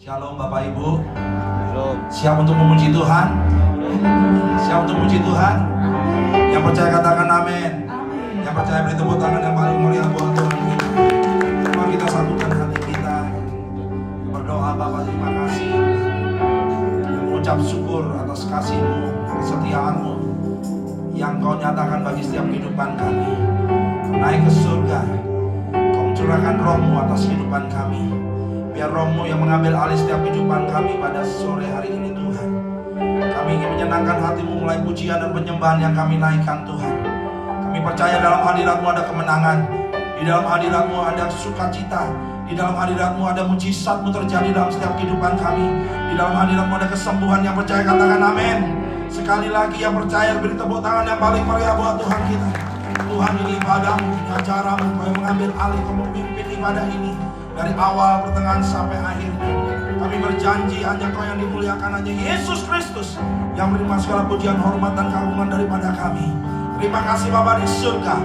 Shalom Bapak Ibu. Shalom. Siap untuk memuji Tuhan? Siap untuk memuji Tuhan? Yang percaya katakan amin. Yang percaya beri tepuk tangan yang paling meriah buat Tuhan kita. Mari kita satukan hati kita, berdoa. Bapa, terima kasih, mengucap syukur atas kasih-Mu, kesetiaan-Mu yang Kau nyatakan bagi setiap kehidupan kami. Kau naik ke surga, Kau mencurahkan Roh-Mu atas kehidupan kami. Biar Roh-Mu yang mengambil alih setiap kehidupan kami pada sore hari ini Tuhan. Kami ingin menyenangkan hati-Mu mulai pujian dan penyembahan yang kami naikkan Tuhan. Kami percaya dalam hadirat-Mu ada kemenangan. Di dalam hadirat-Mu ada sukacita. Di dalam hadirat-Mu ada mujizat-Mu terjadi dalam setiap kehidupan kami. Di dalam hadirat-Mu ada kesembuhan. Yang percaya katakan amin. Sekali lagi yang percaya beri tepuk tangan yang paling meriah buat Tuhan kita. Tuhan, ini ibadahmu, acara-Mu, Kau yang mengambil alih, Kau memimpin ibadah ini dari awal, pertengahan sampai akhir. Kami berjanji hanya Kau yang dimuliakan, hanya Yesus Kristus yang menerima segala pujian, hormat dan keagungan daripada kami. Terima kasih Bapa di surga.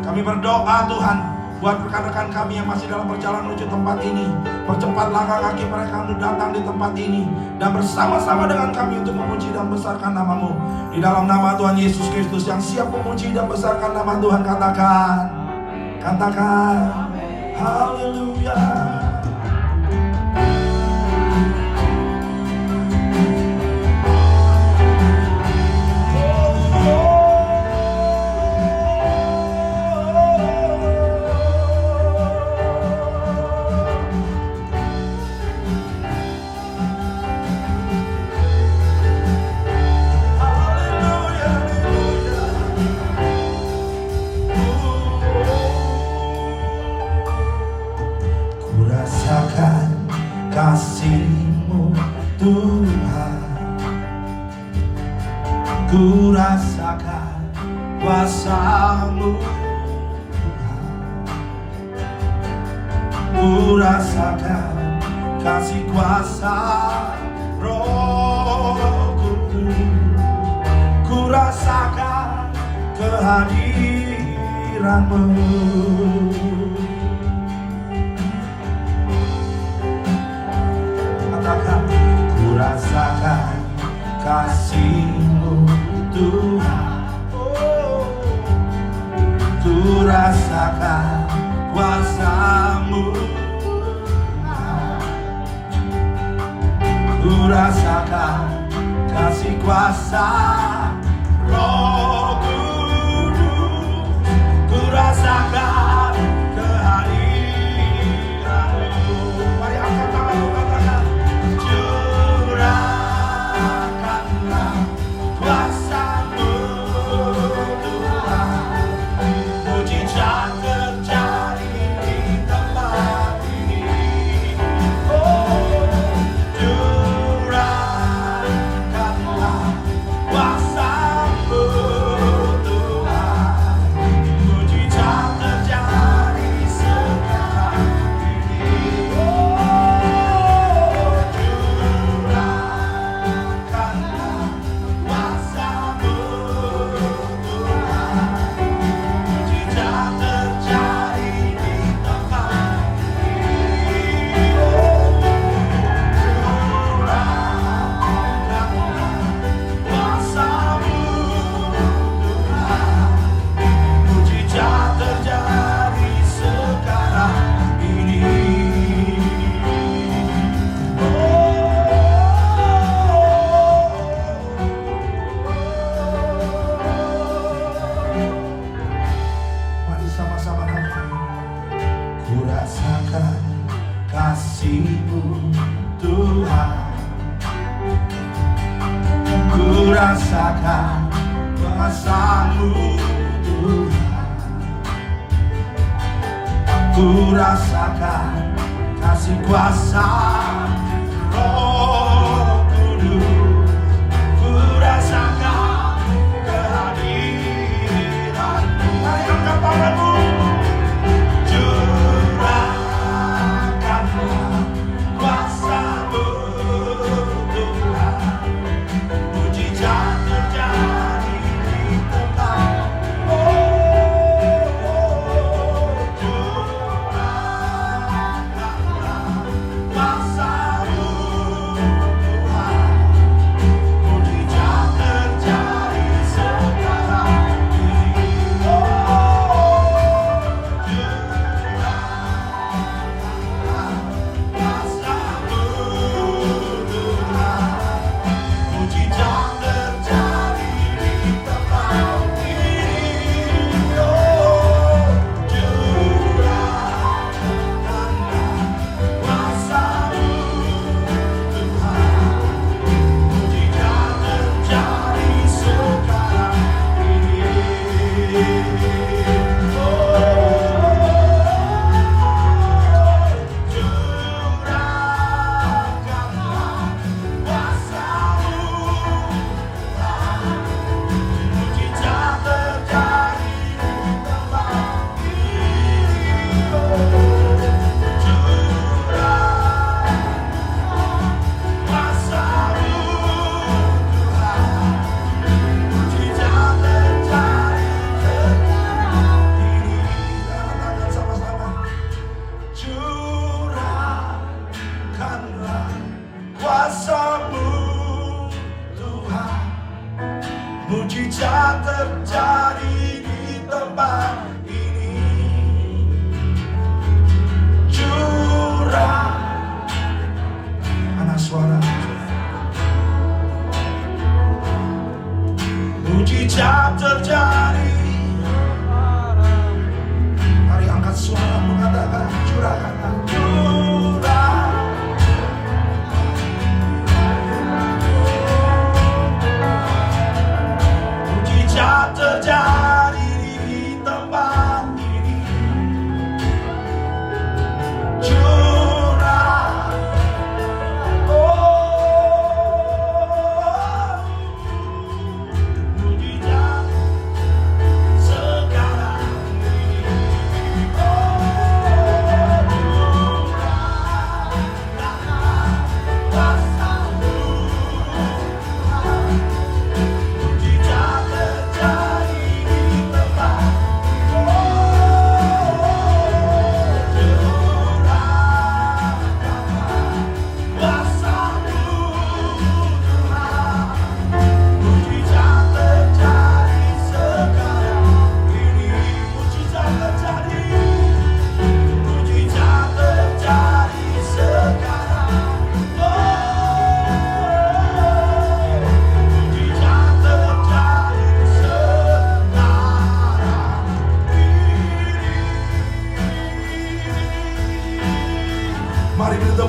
Kami berdoa Tuhan buat rekan-rekan kami yang masih dalam perjalanan menuju tempat ini. Percepat langkah kaki mereka untuk datang di tempat ini dan bersama-sama dengan kami untuk memuji dan besarkan nama-Mu. Di dalam nama Tuhan Yesus Kristus yang siap memuji dan besarkan nama Tuhan, katakan haleluya. Kasih-Mu Tuhan, ku rasakan kuasa-Mu Tuhan, ku rasakan kasih kuasa Roh Kudus, ku rasakan kehadiran-Mu. Ku rasakan kasih-Mu Tuhan, ku rasakan kuasa-Mu, ku rasakan kasih kuasa Roh Kudus, ku rasakan kehadiran-Mu. Mari angkat tanganmu, katakan curahkanlah kuasa-Mu Tuhan, mujizat terjadi di tempat ini. Oh, curahkanlah kuasa-Mu Tuhan, mujizat terjadi sekarang ini. Kasih-Mu Tuhan, ku rasakan kuasa-Mu Tuhan, ku rasakan kasih kuasa Roh Kudus, ku rasakan kehadiran-Mu. Mari angkat tanganmu. Kuasa-Mu Tuhan, mujizat terjadi di tempat. Curahkanlah kuasa-Mu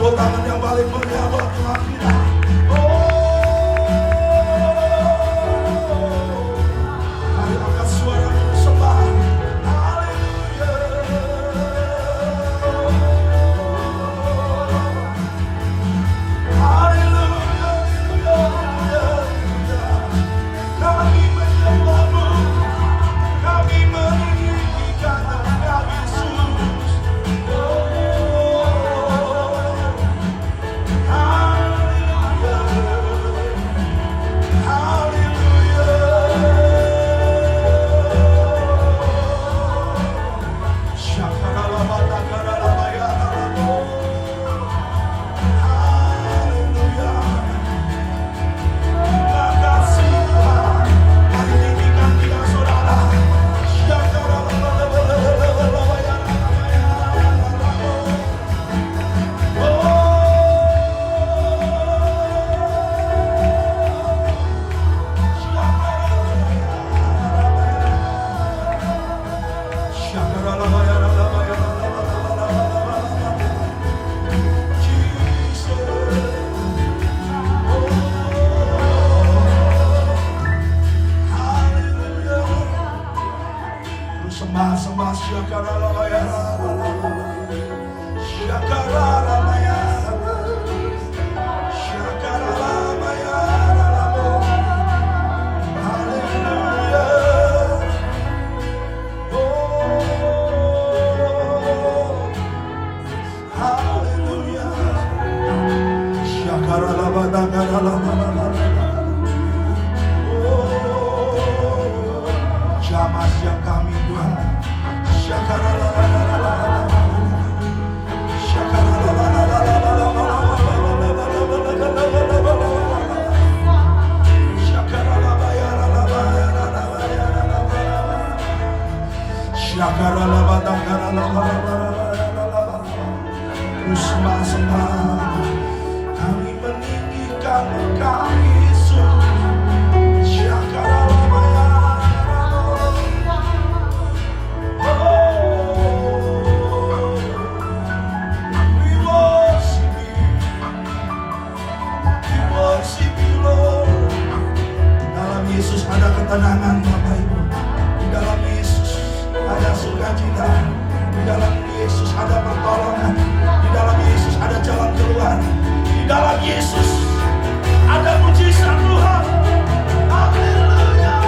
tepuk tangan yang paling meriah buat Tuhan kita. Mari angkat suara sembah. Haleluya. Haleluya. Kami menyembah-Mu, kami meninggikan Engkau Yesus. Sembah syakaralamaya, syakaralamaya, syakaralamaya, haleluya. Haleluya. Syakaralamaya. Jamas yang kami Tuhan. Kami meninggikan Engkau Yesus. Yesus ada ketenangan Bapak Ibu. Di dalam Yesus ada sukacita. Di dalam Yesus ada pertolongan. Di dalam Yesus ada jalan keluar. Di dalam Yesus ada mujizat Tuhan. Haleluya.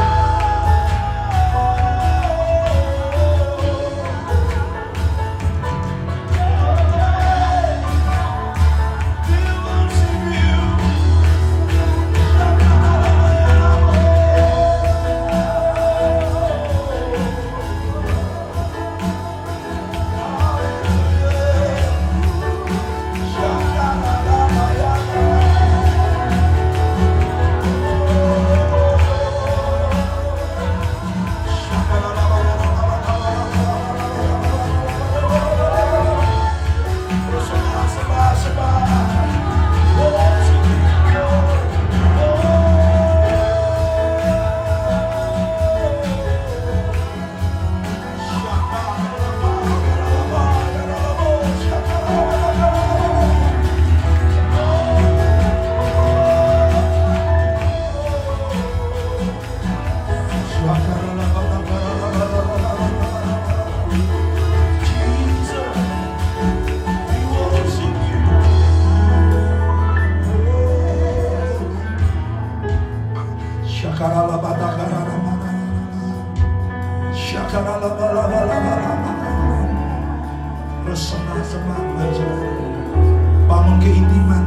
Bangun keintiman,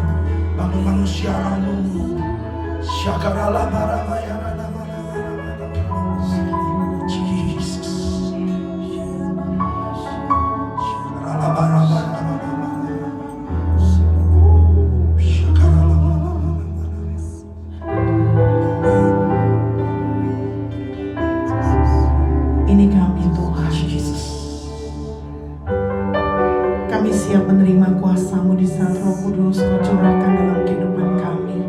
bangun manusiamu. Jesus. Ini kami Tuhan Yesus. Kami siap menerima kuasa-Mu di saat Roh Kudus Kau curahkan dalam kehidupan kami.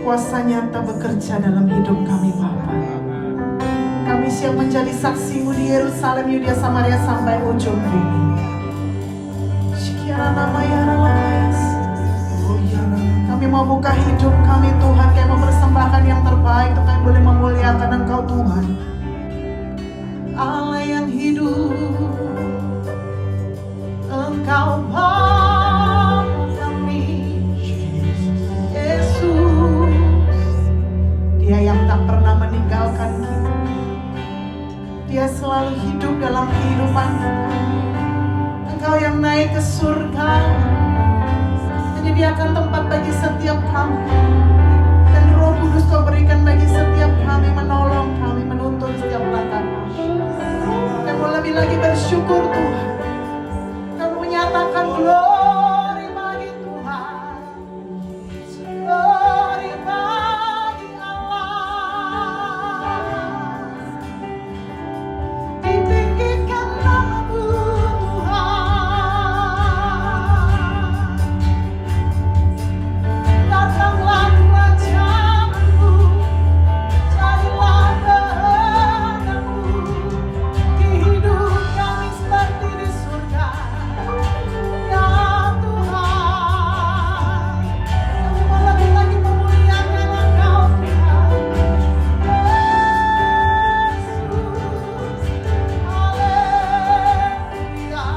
Kuasa nyata bekerja dalam hidup kami Bapa. Kami siap menjadi saksi-Mu di Yerusalem, Yudea, Samaria sampai ujung bumi. Kami mau buka hidup kami Tuhan, kami mau persembahkan yang terbaik untuk kami boleh memuliakan Engkau Tuhan. Allah yang hidup, Engkau Bapa kami, Yesus. Dia yang tak pernah meninggalkan kita. Dia selalu hidup dalam kehidupan kita. Engkau yang naik ke surga, menyediakan tempat bagi setiap kami, dan Roh Kudus Kau berikan bagi setiap kami, menolong kami, menuntun setiap langkah kami. Kami mau lebih lagi bersyukur Tuhan. Kami menyatakan glory bagi Tuhan, glory bagi Allah. Ditinggikan nama-Mu Tuhan. Datanglah kerajaan-Mu, jadilah kehendak-Mu di hidup kami seperti di surga. Ya Tuhan, kami mau lebih lagi memuliakan Engkau Tuhan. Yesus, haleluya.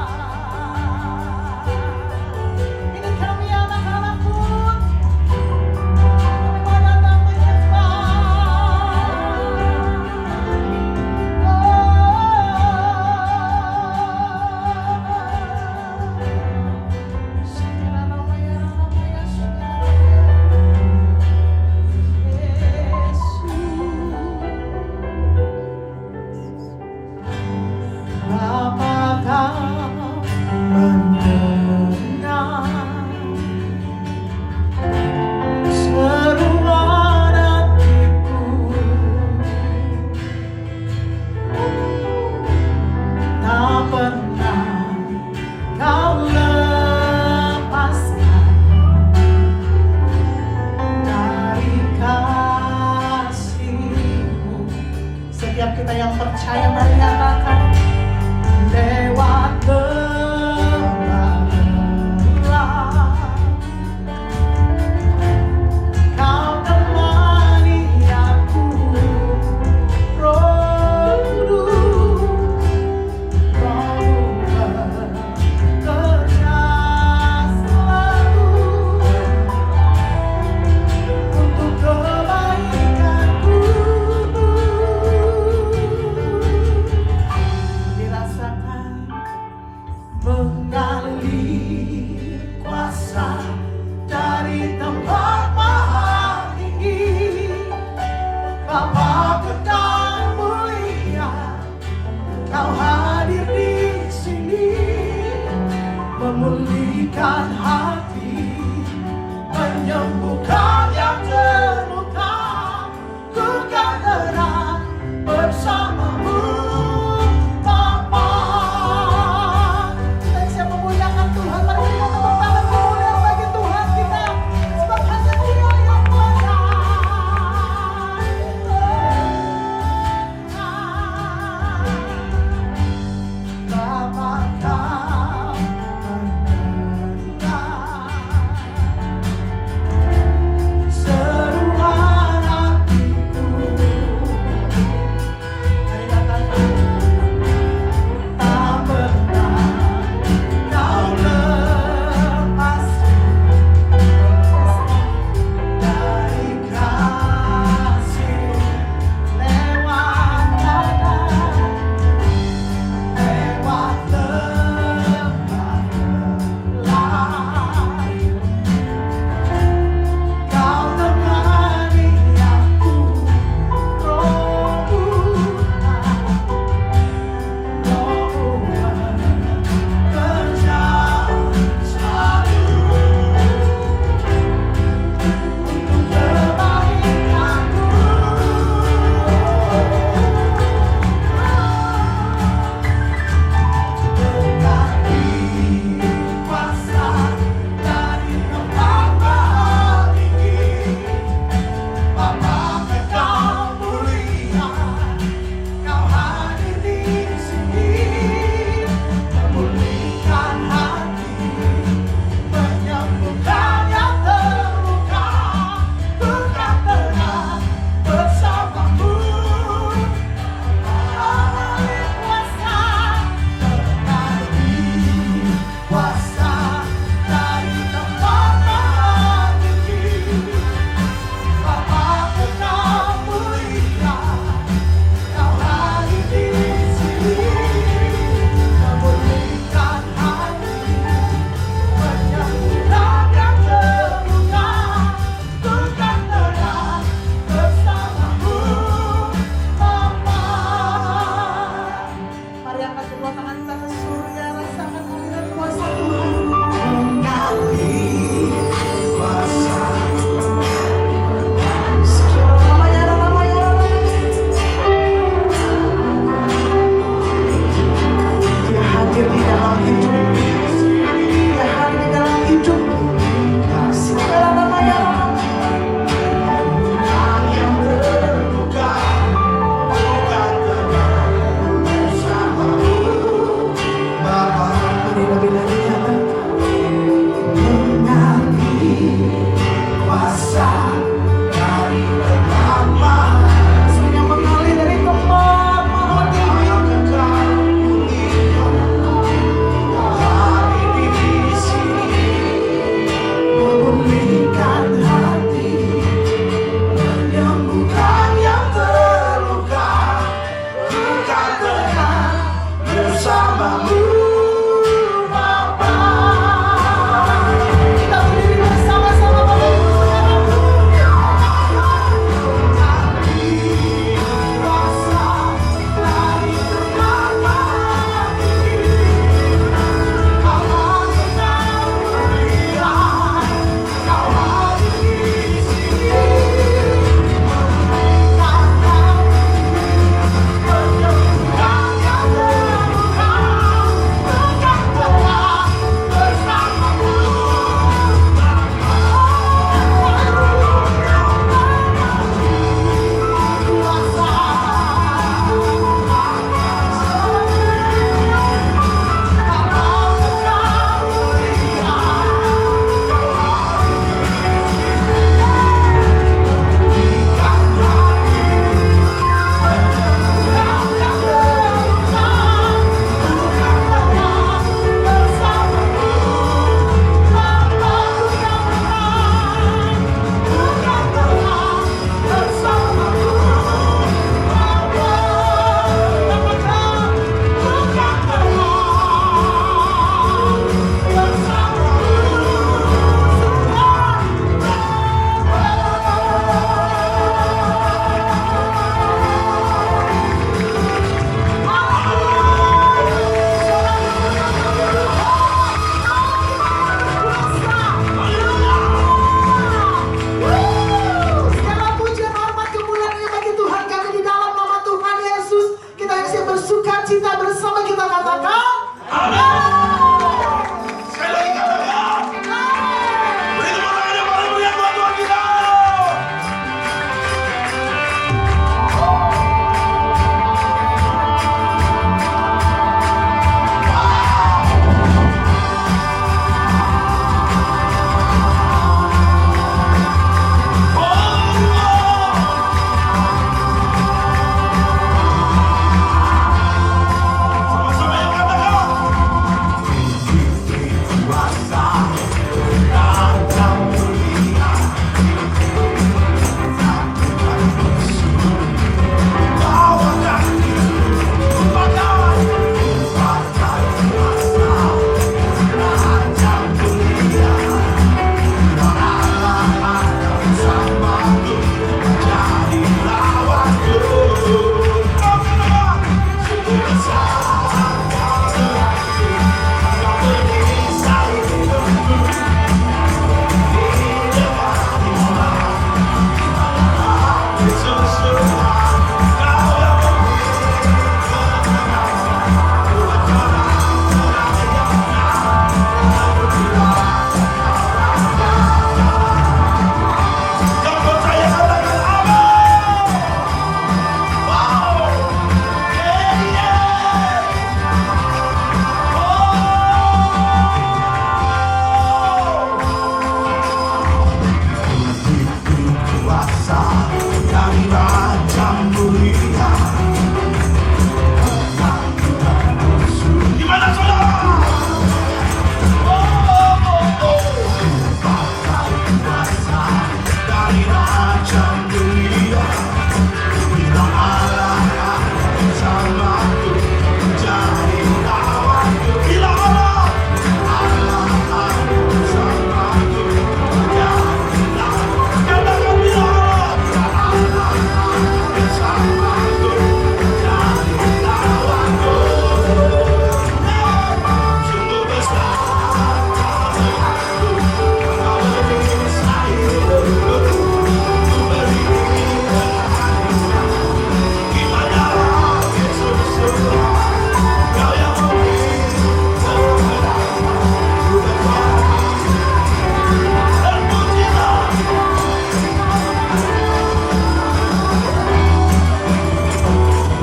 Ini kami anak-anak-Mu, kami mau datang menyembah. Bapa Kau mendengar seruan hatiku, tak pernah Kau lepaskan dari kasih-Mu. Setiap kita yang percaya menyatakan lewat gelap, Kau temani aku, Roh Kudus, Kau bekerja selalu untuk kebaikanku. Dirasakan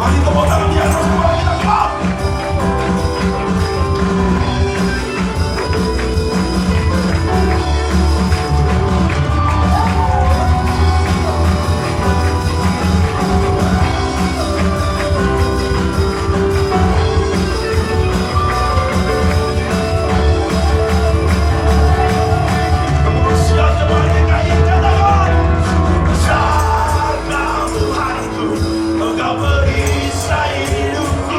Mari tepuk tangan di atas kepala kita, come on. Engkau perisai hidupku.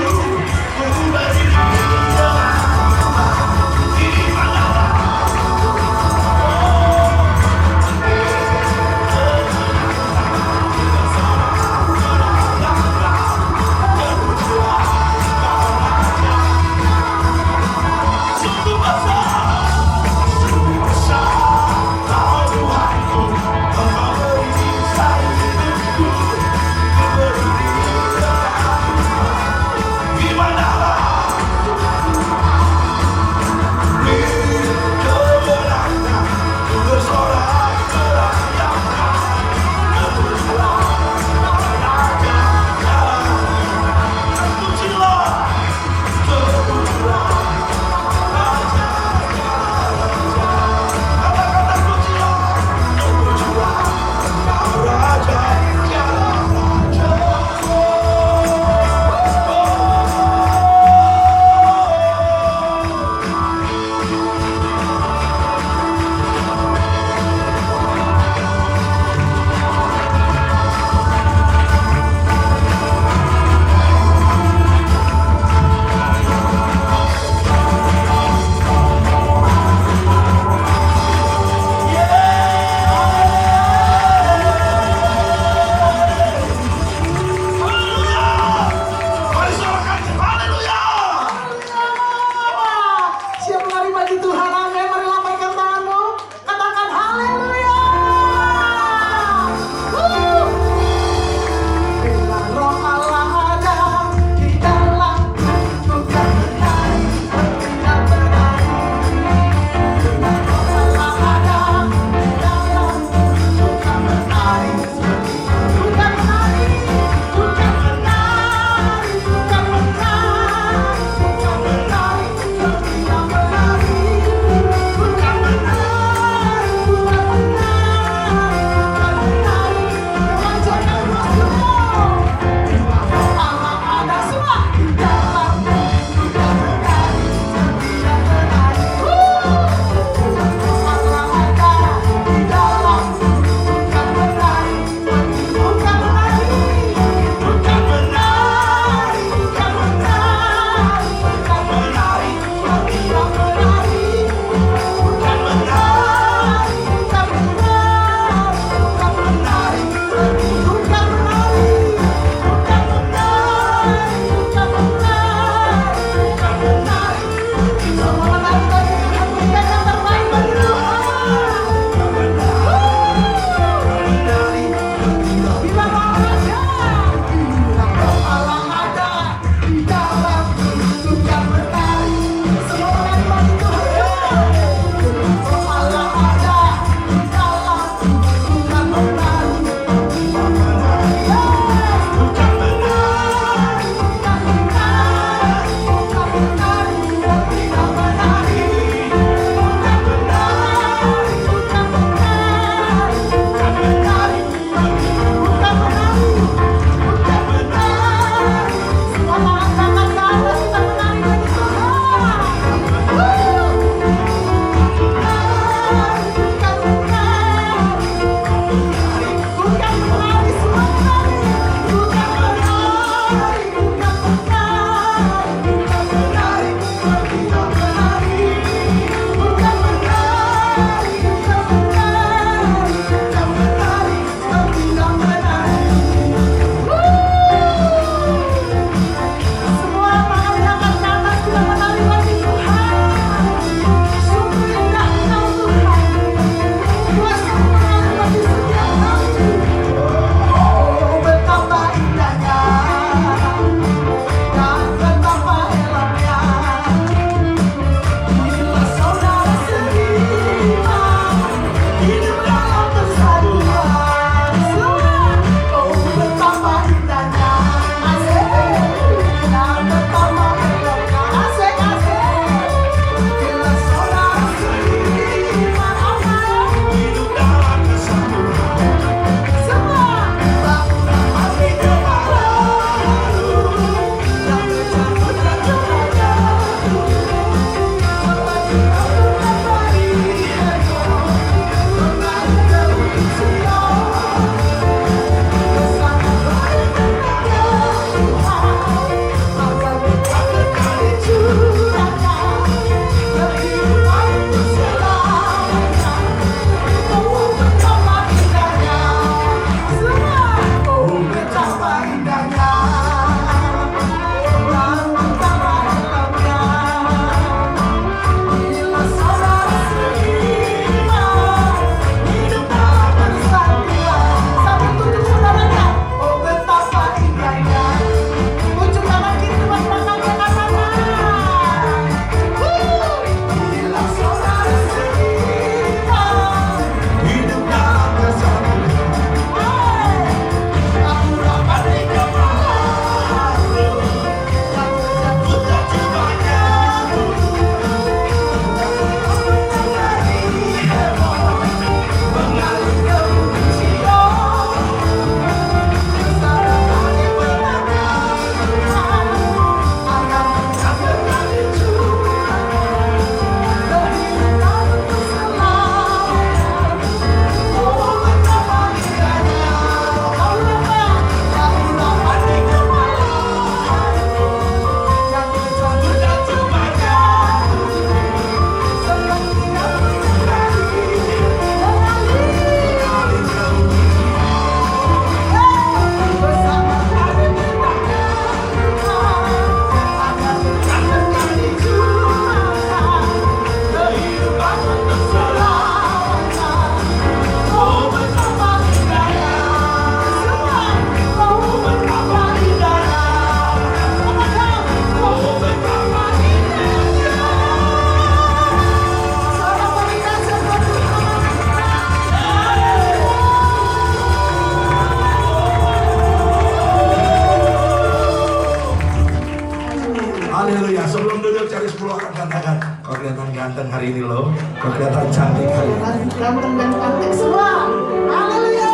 keluarkan katakan, kau kelihatan ganteng hari ini loh, kau kelihatan cantik hari ini. Ganteng dan cantik semua. Haleluya.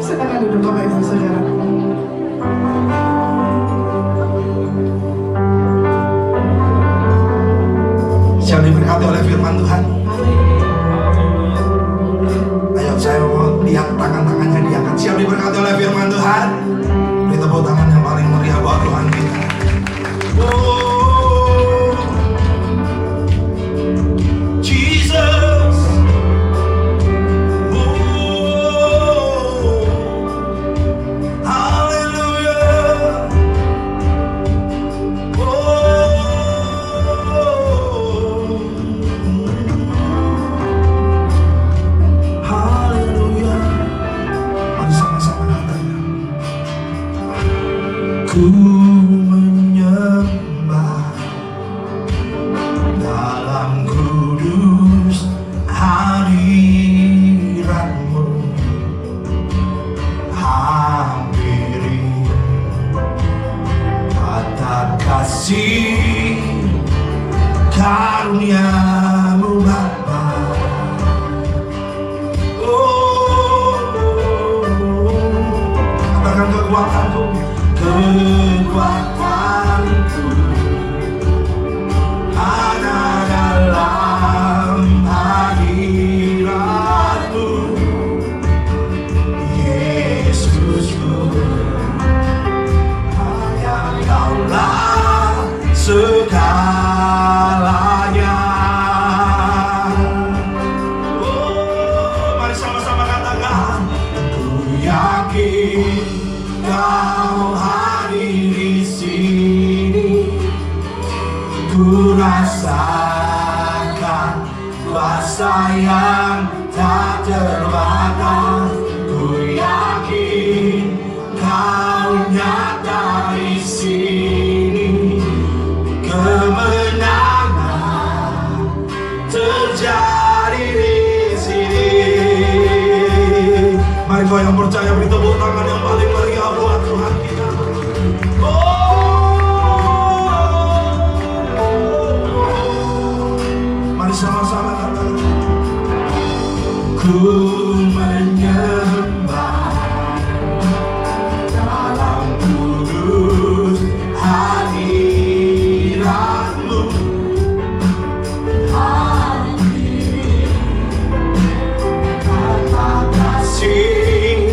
Silakan duduk Bapak Ibu Saudara. Siap diberkati oleh firman Tuhan. Ayo saya mau lihat tangan-tangannya diangkat. Siap diberkati oleh firman Tuhan. Beri tepuk tangan yang paling meriah buat Tuhan kita. Oh, Jesus. Oh, hallelujah. Oh, hallelujah. Mari sama-sama katakan. Ku menyembah dalam kudus hadirat-Mu, hampiri kata kasih karunia-Mu Bapa. Oh, katakan kekuatanku, kekuatanku ada dalam hadirat-Mu, Yesusku. Hanya Kaulah segalanya. Oh, mari sama-sama katakan, ku yakin Kau hadir di sini, ku rasakan kuasa yang tak terbatas. Ku yakin Kau nyata di sini, kemenangan terjadi di sini. Mari kau yang percaya beri tepuk tangan yang paling meriah buat Tuhan kita. Mari sama-sama katakan, ku menyembah dalam kudus hadirat-Mu, hampiri kata kasih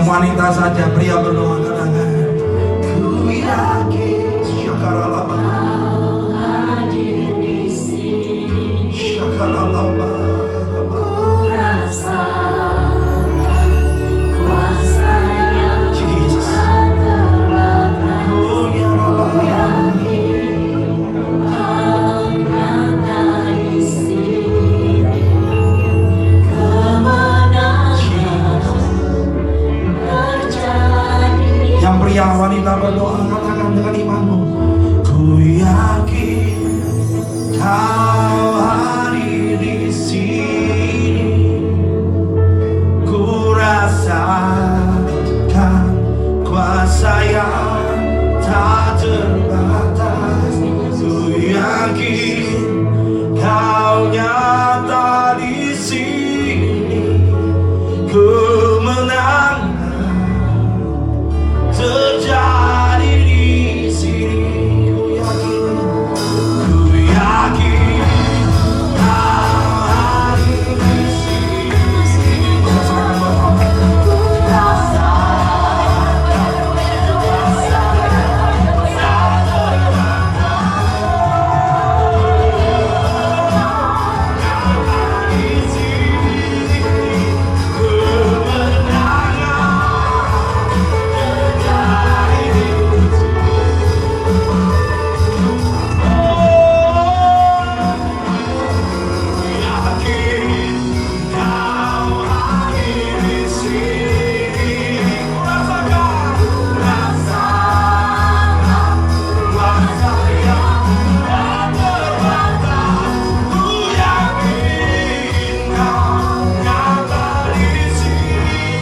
wanita saja, pria berdoa katakan, ku yakin. Syakaralaba, syakaralaba, ku rasa kuasa yang tak terbatas. Oh ya Allah, yang pria wanita berdoa katakan dengan imanmu, ku yakin kau hadir di sini, ku rasakan kuasa yang tak terbatas, ku yakin kau nyata di sini, kemenangan terjadi di sini. Ku yakin kau hadir di sini. Ku rasakan kuasa yang tak terbatas di sini,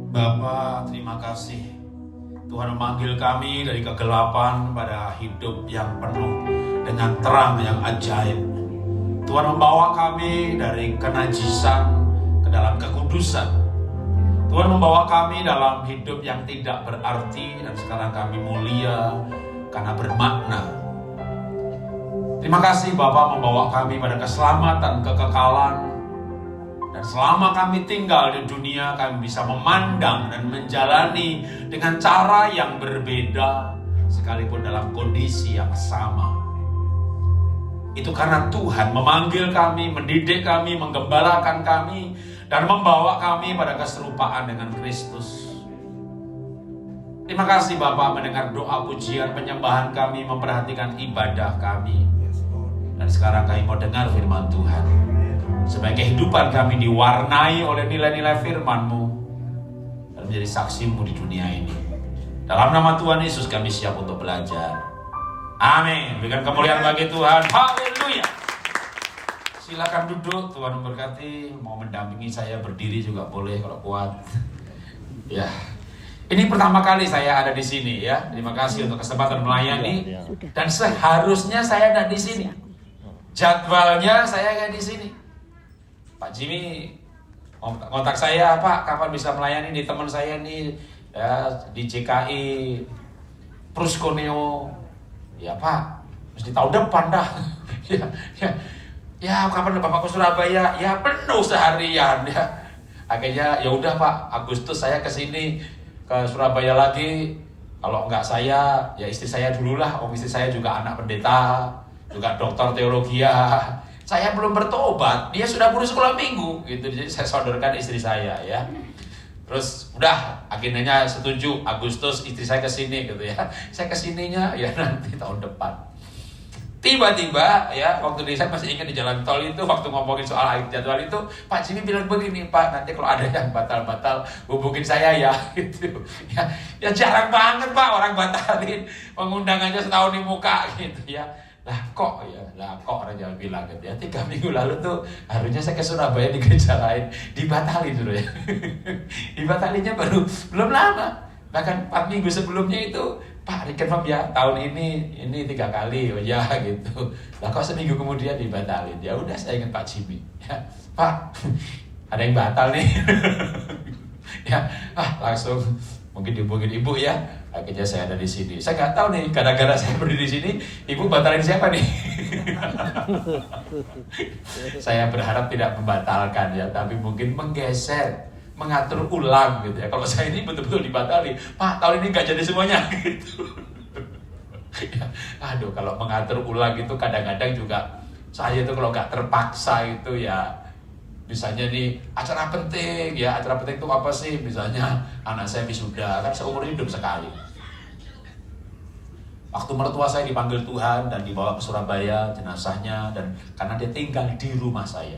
Bapa, terima kasih Tuhan memanggil kami dari kegelapan pada hidup yang penuh dengan terang yang ajaib. Tuhan membawa kami dari kenajisan ke dalam kekudusan. Tuhan membawa kami dalam hidup yang tidak berarti, dan sekarang kami mulia karena bermakna. Terima kasih Bapa membawa kami pada keselamatan, kekekalan. Dan selama kami tinggal di dunia, kami bisa memandang dan menjalani dengan cara yang berbeda, sekalipun dalam kondisi yang sama. Itu karena Tuhan memanggil kami, mendidik kami, menggembalakan kami, dan membawa kami pada keserupaan dengan Kristus. Terima kasih Bapa mendengar doa pujian penyembahan kami, memperhatikan ibadah kami. Dan sekarang kami mau dengar firman Tuhan. Supaya kehidupan kami diwarnai oleh nilai-nilai firman-Mu dan menjadi saksi-Mu di dunia ini. Dalam nama Tuhan Yesus kami siap untuk belajar. Amin. Berikan kemuliaan bagi Tuhan. Haleluya. Silakan duduk, Tuhan memberkati. Mau mendampingi saya berdiri juga boleh kalau kuat. Ya. Ini pertama kali saya ada di sini ya. Terima kasih untuk kesempatan melayani. Dan seharusnya saya ada di sini. Jadwalnya saya ada di sini. Pak Jimmy kontak saya, Pak, kapan bisa melayani di teman saya nih ya, di JKI Pruskoneo. Ya Pak, mesti tahun depan dah. ya kapan Bapak ke Surabaya? Ya penuh seharian ya. Akhirnya ya udah Pak, Agustus saya ke sini ke Surabaya lagi. Kalau enggak saya, ya istri saya dululah. Istri saya juga anak pendeta, juga doktor teologi ya. Saya belum bertobat, dia sudah lulus sekolah minggu gitu. Jadi saya sodorkan istri saya ya. Terus udah akhirnya setuju Agustus istri saya kesini gitu ya. Saya kesininya ya nanti tahun depan. Tiba-tiba ya, waktu di saya masih ingat di jalan tol itu, waktu ngomongin soal akhir jadwal itu, Pak Jimmy bilang begini, Pak, nanti kalau ada yang batal-batal hubungin saya ya, gitu. Ya jarang banget Pak orang batalin pengundangannya setahun di muka gitu ya. Lah kok Raja bilang gitu ya, 3 minggu lalu tuh harusnya saya ke Surabaya di gereja lain, dibatalin dulu ya. Dibatalinnya belum lama, bahkan 4 minggu sebelumnya itu, Pak reconfirm ya tahun ini 3 kali, oh ya gitu. Lah kok seminggu kemudian dibatalin? Ya udah, saya ingat Pak Jimmy, ya Pak ada yang batal nih. Ya langsung mungkin dihubungin ibu ya. Akhirnya saya ada di sini. Saya nggak tahu nih, gara-gara saya berdiri di sini, ibu batalin siapa nih? Saya berharap tidak membatalkan ya, tapi mungkin menggeser, mengatur ulang gitu ya. Kalau saya ini betul-betul dibatali, Pak tahun ini nggak jadi semuanya gitu. Ya, aduh, kalau mengatur ulang itu kadang-kadang juga saya itu kalau nggak terpaksa itu ya, misalnya nih acara penting ya, acara penting itu apa sih? Misalnya anak saya wisuda, kan seumur hidup sekali. Waktu mertua saya dipanggil Tuhan dan dibawa ke Surabaya jenazahnya, dan karena dia tinggal di rumah saya,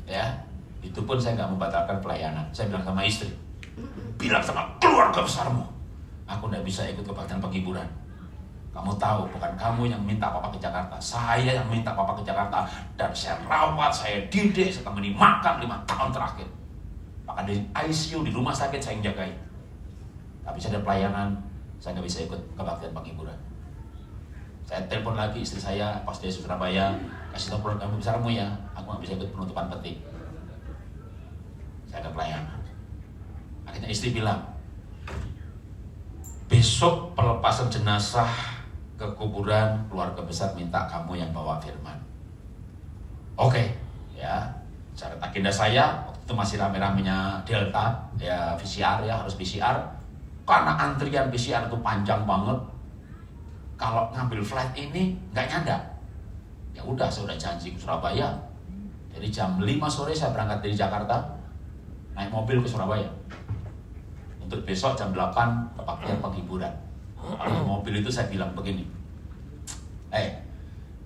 ya itu pun saya nggak membatalkan pelayanan. Saya bilang sama istri, bilang sama keluarga besarmu, aku nggak bisa ikut kebaktian penghiburan. Kamu tahu, bukan kamu yang minta papa ke Jakarta, saya yang minta papa ke Jakarta, dan saya rawat, saya didik, saya temani makan 5 tahun terakhir. Bahkan di ICU, di rumah sakit saya yang jagain. Tapi saya ada pelayanan, saya nggak bisa ikut kebaktian penghiburan. Saya telepon lagi istri saya pas dia di Surabaya, kasih tahu keluarga besarmu ya, aku nggak bisa ikut penutupan peti. Saya ada pelayanan. Akhirnya istri bilang, besok pelepasan jenazah ke kuburan, keluarga besar minta kamu yang bawa firman. Oke, ya. Cara agenda saya waktu itu masih rame-ramenya Delta, ya PCR ya, harus PCR. Karena antrian PCR itu panjang banget. Kalau ngambil flight ini nggak nyanda. Ya udah, saya udah janji ke Surabaya. Jadi jam 5 sore saya berangkat dari Jakarta, naik mobil ke Surabaya. Untuk besok jam 8 kebaktian penghiburan. Lalu mobil itu saya bilang begini,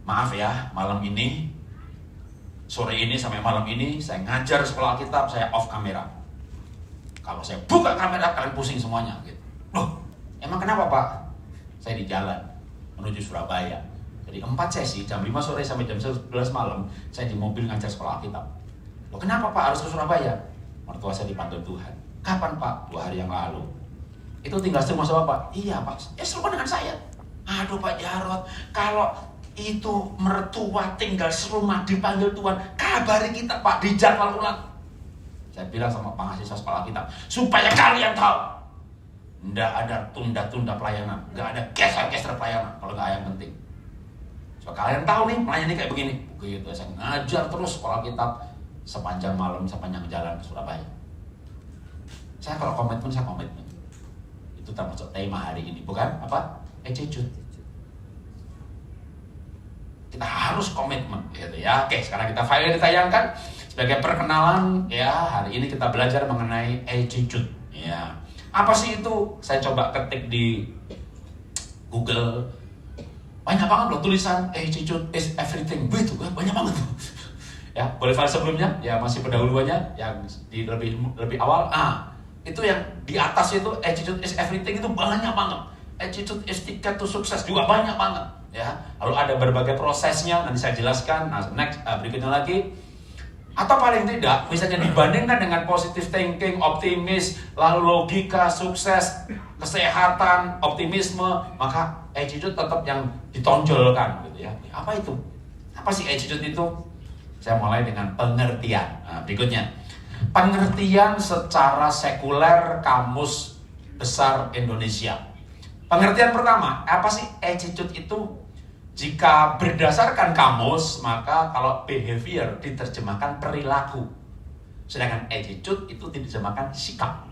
maaf ya, malam ini, sore ini sampai malam ini saya ngajar sekolah Alkitab, saya off kamera. Kalau saya buka kamera kalian pusing semuanya gitu. Loh, emang kenapa Pak? Saya di jalan menuju Surabaya. Jadi 4 sesi, jam 5 sore sampai jam 11 malam, saya di mobil ngajar sekolah Alkitab. Loh kenapa Pak harus ke Surabaya? Mertua saya dipanggil Tuhan. Kapan Pak? 2 hari yang lalu. Itu tinggal serumah sama Pak? Iya Pak, ya serumah dengan saya. Aduh Pak Jarod, kalau itu mertua tinggal serumah dipanggil Tuhan, kabari kita Pak, di jadwal ulang. Saya bilang sama mahasiswa sekolah kita, supaya kalian tahu, nggak ada tunda-tunda pelayanan, nggak ada geser-geser pelayanan kalau nggak yang penting. Supaya kalian tahu nih, melayani kayak begini. Begitu saya ngajar terus sekolah Alkitab sepanjang malam, sepanjang jalan ke Surabaya. Saya kalau komitmen, saya komitmen. Itu termasuk tema hari ini, bukan apa? Attitude. Kita harus komitmen, gitu ya. Oke, sekarang kita file ditayangkan sebagai perkenalan, ya. Hari ini kita belajar mengenai attitude, ya. Apa sih itu? Saya coba ketik di Google, banyak banget loh tulisan attitude is everything, begitu, banyak banget tuh. Ya, boleh file sebelumnya, ya masih pendahuluannya, yang di lebih awal. Itu yang di atas itu attitude is everything itu banyak banget. Attitude is ticket to sukses juga banyak banget, ya. Lalu ada berbagai prosesnya, nanti saya jelaskan. Nah, next berikutnya lagi. Atau paling tidak, misalnya dibandingkan dengan positive thinking, optimis, lalu logika, sukses, kesehatan, optimisme, maka attitude tetap yang ditonjolkan, gitu ya. Apa itu? Apa sih attitude itu? Saya mulai dengan pengertian. Nah, berikutnya. Pengertian secara sekuler Kamus Besar Indonesia. Pengertian pertama, apa sih attitude itu? Jika berdasarkan kamus, maka kalau behavior diterjemahkan perilaku, sedangkan attitude itu diterjemahkan sikap.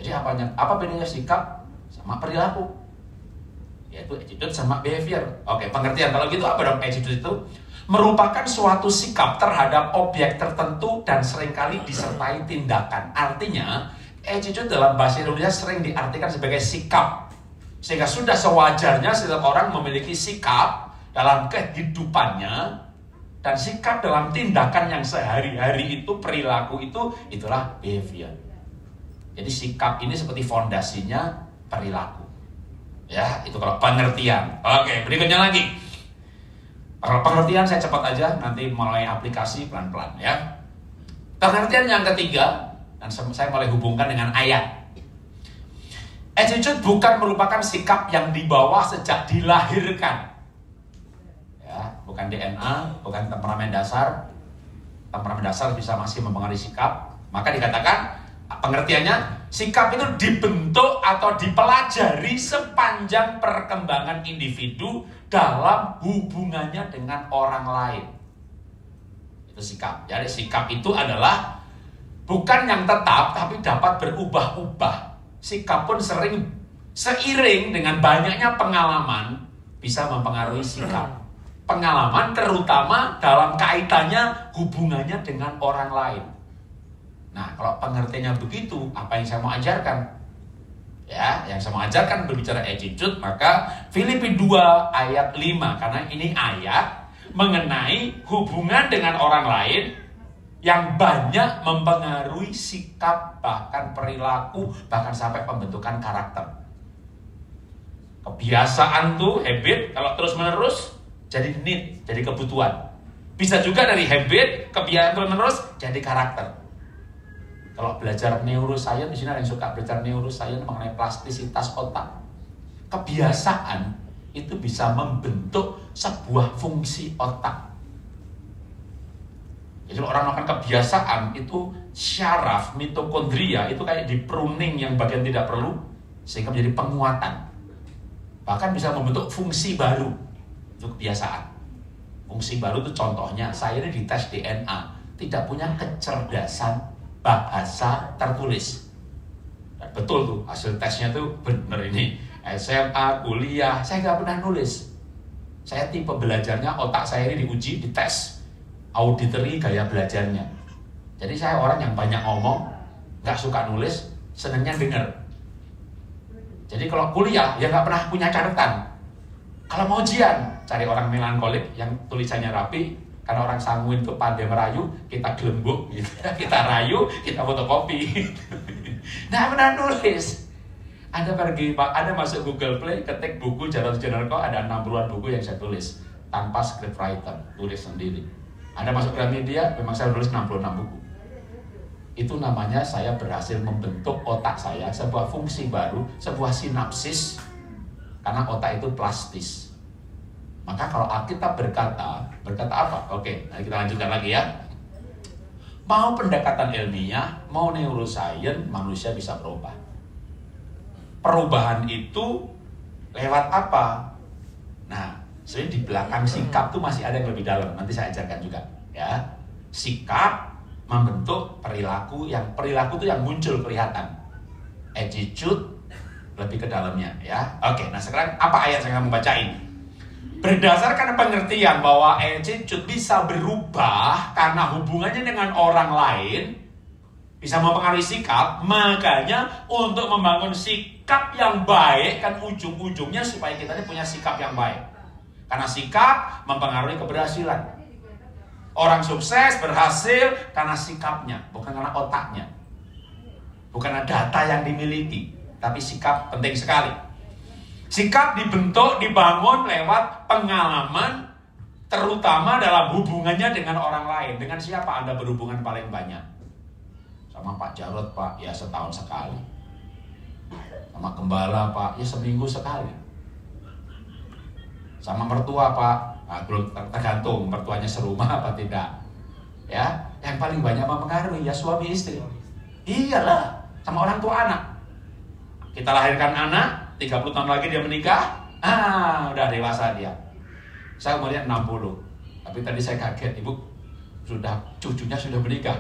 Jadi apa bedanya sikap sama perilaku? Yaitu attitude sama behavior. Oke, pengertian kalau gitu apa dong attitude itu? Merupakan suatu sikap terhadap objek tertentu dan seringkali disertai tindakan. Artinya, attitude dalam bahasa Indonesia sering diartikan sebagai sikap. Sehingga sudah sewajarnya setiap orang memiliki sikap dalam kehidupannya, dan sikap dalam tindakan yang sehari-hari itu, perilaku itu, itulah behavior. Jadi sikap ini seperti fondasinya perilaku. Ya, itu kalau pengertian. Oke, berikutnya lagi. Kalau pengertian saya cepat aja, nanti mulai aplikasi pelan-pelan ya. Pengertian yang ketiga, dan saya mulai hubungkan dengan ayat. Attitude bukan merupakan sikap yang dibawa sejak dilahirkan. Ya, bukan DNA, bukan temperamen dasar. Temperamen dasar bisa masih mempengaruhi sikap. Maka dikatakan pengertiannya, sikap itu dibentuk atau dipelajari sepanjang perkembangan individu dalam hubungannya dengan orang lain. Itu sikap. Jadi sikap itu adalah bukan yang tetap, tapi dapat berubah-ubah. Sikap pun sering seiring dengan banyaknya pengalaman bisa mempengaruhi sikap. Pengalaman terutama dalam kaitannya hubungannya dengan orang lain. Nah, kalau pengertiannya begitu, apa yang saya mau ajarkan? Ya, yang saya mau ajarkan berbicara attitude, maka Filipi 2 ayat 5, karena ini ayat mengenai hubungan dengan orang lain yang banyak mempengaruhi sikap, bahkan perilaku, bahkan sampai pembentukan karakter. Kebiasaan tuh, habit, kalau terus-menerus jadi need, jadi kebutuhan. Bisa juga dari habit, kebiasaan terus-menerus jadi karakter. Kalau belajar neuroscience, di sini ada yang suka belajar neuroscience mengenai plastisitas otak. Kebiasaan itu bisa membentuk sebuah fungsi otak. Jadi kalau orang melakukan kebiasaan itu syaraf, mitokondria itu kayak di pruning yang bagian tidak perlu sehingga menjadi penguatan. Bahkan bisa membentuk fungsi baru. Itu kebiasaan. Fungsi baru itu contohnya saya ini dites DNA tidak punya kecerdasan bahasa tertulis. Dan betul tuh hasil tesnya tuh bener ini. SMA, kuliah, saya nggak pernah nulis. Saya tipe belajarnya, otak saya ini diuji, dites auditory gaya belajarnya. Jadi saya orang yang banyak ngomong, nggak suka nulis, senengnya denger. Jadi kalau kuliah ya nggak pernah punya catatan. Kalau mau ujian, cari orang melankolik yang tulisannya rapi. Karena orang sanguin itu pandai merayu, kita gelembuk, gitu. Kita rayu, kita fotokopi. Nah, pernah nulis. Anda pergi, Anda masuk Google Play, ketik buku Jarod Jenarko, ada 60-an buku yang saya tulis tanpa scriptwriter, tulis sendiri. Anda masuk Gramedia, memang saya tulis 66 buku. Itu namanya saya berhasil membentuk otak saya sebuah fungsi baru, sebuah sinapsis, karena otak itu plastis. Maka kalau Alkitab berkata apa? Oke, nanti kita lanjutkan lagi ya. Mau pendekatan ilmiah, mau neuroscience, manusia bisa berubah. Perubahan itu lewat apa? Nah, sebenarnya di belakang sikap tuh masih ada yang lebih dalam. Nanti saya ajarkan juga, ya. Sikap membentuk perilaku itu yang muncul kelihatan. Attitude lebih ke dalamnya, ya. Oke, nah sekarang apa ayat yang kamu bacain? Berdasarkan pengertian bahwa attitude bisa berubah karena hubungannya dengan orang lain, bisa mempengaruhi sikap, makanya untuk membangun sikap yang baik kan ujung-ujungnya supaya kita ini punya sikap yang baik. Karena sikap mempengaruhi keberhasilan. Orang sukses berhasil karena sikapnya, bukan karena otaknya. Bukan karena data yang dimiliki, tapi sikap penting sekali. Sikap dibentuk, dibangun lewat pengalaman, terutama dalam hubungannya dengan orang lain. Dengan siapa Anda berhubungan paling banyak? Sama Pak Jarod, Pak, ya setahun sekali. Sama Gembala, Pak, ya seminggu sekali. Sama mertua, Pak, nah, belum tergantung mertuanya serumah apa tidak. Ya, yang paling banyak mempengaruhi ya suami istri. Iyalah, sama orang tua anak. Kita lahirkan anak, 30 tahun lagi dia menikah, udah dewasa dia. Saya umurnya 60, tapi tadi saya kaget, Ibu, cucunya sudah menikah.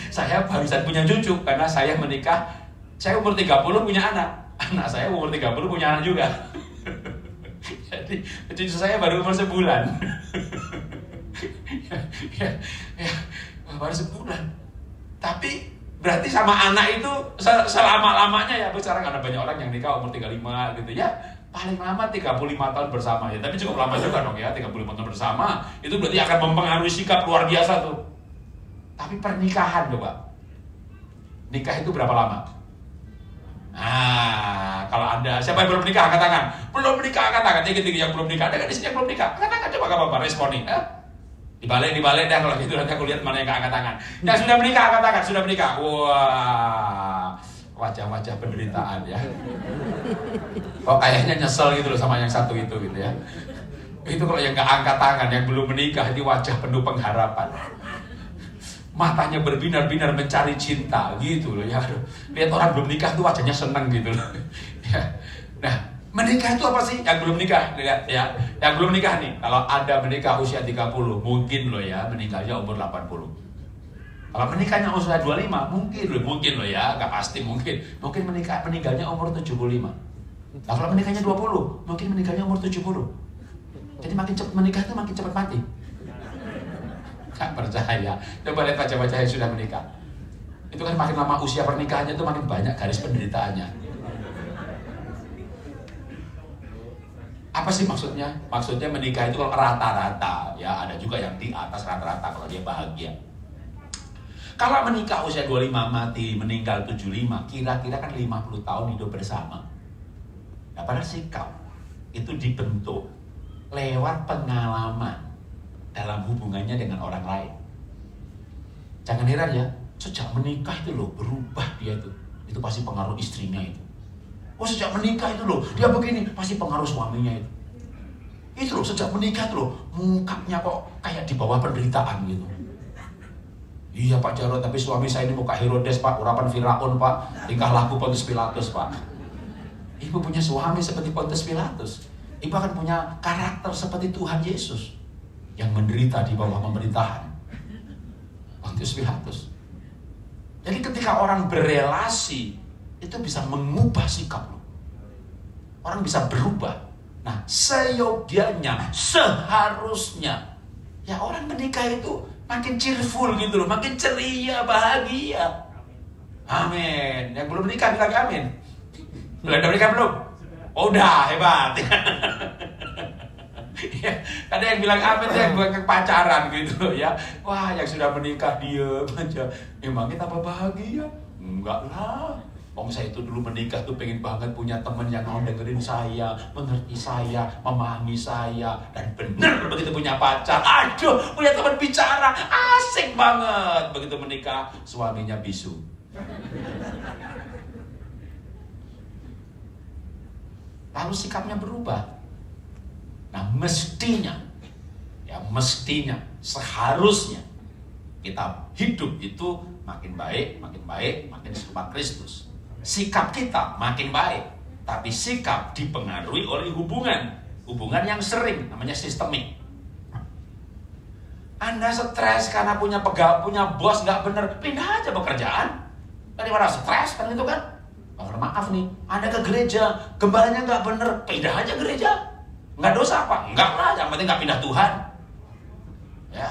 Saya barusan punya cucu, karena saya menikah, saya umur 30 punya anak saya umur 30 punya anak juga. Jadi cucu saya baru umur sebulan. ya, baru sebulan. Tapi Berarti sama anak itu selama-lamanya ya. Sekarang ada banyak orang yang nikah umur 35 gitu ya. Paling lama 35 tahun bersama ya. Tapi cukup lama juga dong ya, 35 tahun bersama. Itu berarti akan mempengaruhi sikap luar biasa tuh. Tapi pernikahan coba. Nikah itu berapa lama? Nah, kalau Anda, siapa yang belum nikah angkat tangan? Belum nikah angkat tangan. Tinggi-tinggi yang belum nikah. Ada kan di sini yang belum nikah? Angkat tangan coba gak apa-apa responi. Dibalik dah kalau gitu, nanti aku lihat mana yang gak angkat tangan. Yang sudah menikah angkat tangan, sudah menikah. Wah, wajah-wajah penderitaan ya. Kok kayaknya nyesel gitu loh sama yang satu itu gitu ya. Itu kalau yang gak angkat tangan, yang belum menikah, itu wajah penuh pengharapan. Matanya berbinar-binar mencari cinta gitu loh ya. Lihat orang belum nikah tuh wajahnya seneng gitu loh. Ya. Nah, menikah itu apa sih? Yang belum nikah, lihat ya. Yang belum nikah nih, kalau Anda menikah usia 30, mungkin loh ya menikahnya umur 80. Kalau menikahnya usia 25, mungkin loh ya, nggak pasti mungkin. Mungkin meninggalnya umur 75. Nah, kalau menikahnya 20, mungkin meninggalnya umur 70. Jadi makin cepat menikah itu makin cepat mati. Gak percaya. Coba lihat baca-baca yang sudah menikah. Itu kan makin lama usia pernikahannya itu makin banyak garis penderitaannya. Apa sih maksudnya? Maksudnya menikah itu kalau rata-rata, ya ada juga yang di atas rata-rata kalau dia bahagia. Kalau menikah usia 25 mati, meninggal 75, kira-kira kan 50 tahun hidup bersama. Nah, pada sikap itu dibentuk lewat pengalaman dalam hubungannya dengan orang lain. Jangan heran ya, sejak menikah itu loh berubah dia itu. Itu pasti pengaruh istrinya itu. Oh, sejak menikah itu loh dia begini, pasti pengaruh suaminya itu. Itu loh sejak menikah itu loh mukanya kok kayak di bawah penderitaan gitu. Iya Pak Jarod, tapi suami saya ini muka Herodes Pak, urapan Firaun Pak, tingkah laku Pontius Pilatus Pak. Ibu punya suami seperti Pontius Pilatus. Ibu akan punya karakter seperti Tuhan Yesus yang menderita di bawah pemerintahan Pontius Pilatus. Jadi ketika orang berelasi itu bisa mengubah sikap lo. Orang bisa berubah. Nah, seyogianya, seharusnya ya orang menikah itu makin cheerful gitu loh, makin ceria, bahagia. Amin. Yang belum menikah bilang amin. Belum menikah belum? Oh, udah hebat. Ya, ada yang bilang amin, yang bukan pacaran gitu ya. Wah, yang sudah menikah diam aja. Emang kita apa bahagia? Enggak lah. Om saya itu dulu menikah tuh pengen banget punya teman yang mau dengerin saya, mengerti saya, memahami saya. Dan bener begitu punya pacar, aduh punya teman bicara, asik banget. Begitu menikah, suaminya bisu. Lalu sikapnya berubah. Nah mestinya, seharusnya kita hidup itu makin baik, makin serupa Kristus. Sikap kita makin baik, tapi sikap dipengaruhi oleh hubungan yang sering, namanya sistemik. Anda stres karena punya bos nggak bener, pindah aja pekerjaan. Daripada stres kan itu kan. Kalau maaf nih, Anda ke gereja, gembalanya nggak bener, pindah aja gereja. Nggak dosa apa? Enggak lah, yang penting nggak pindah Tuhan. Ya,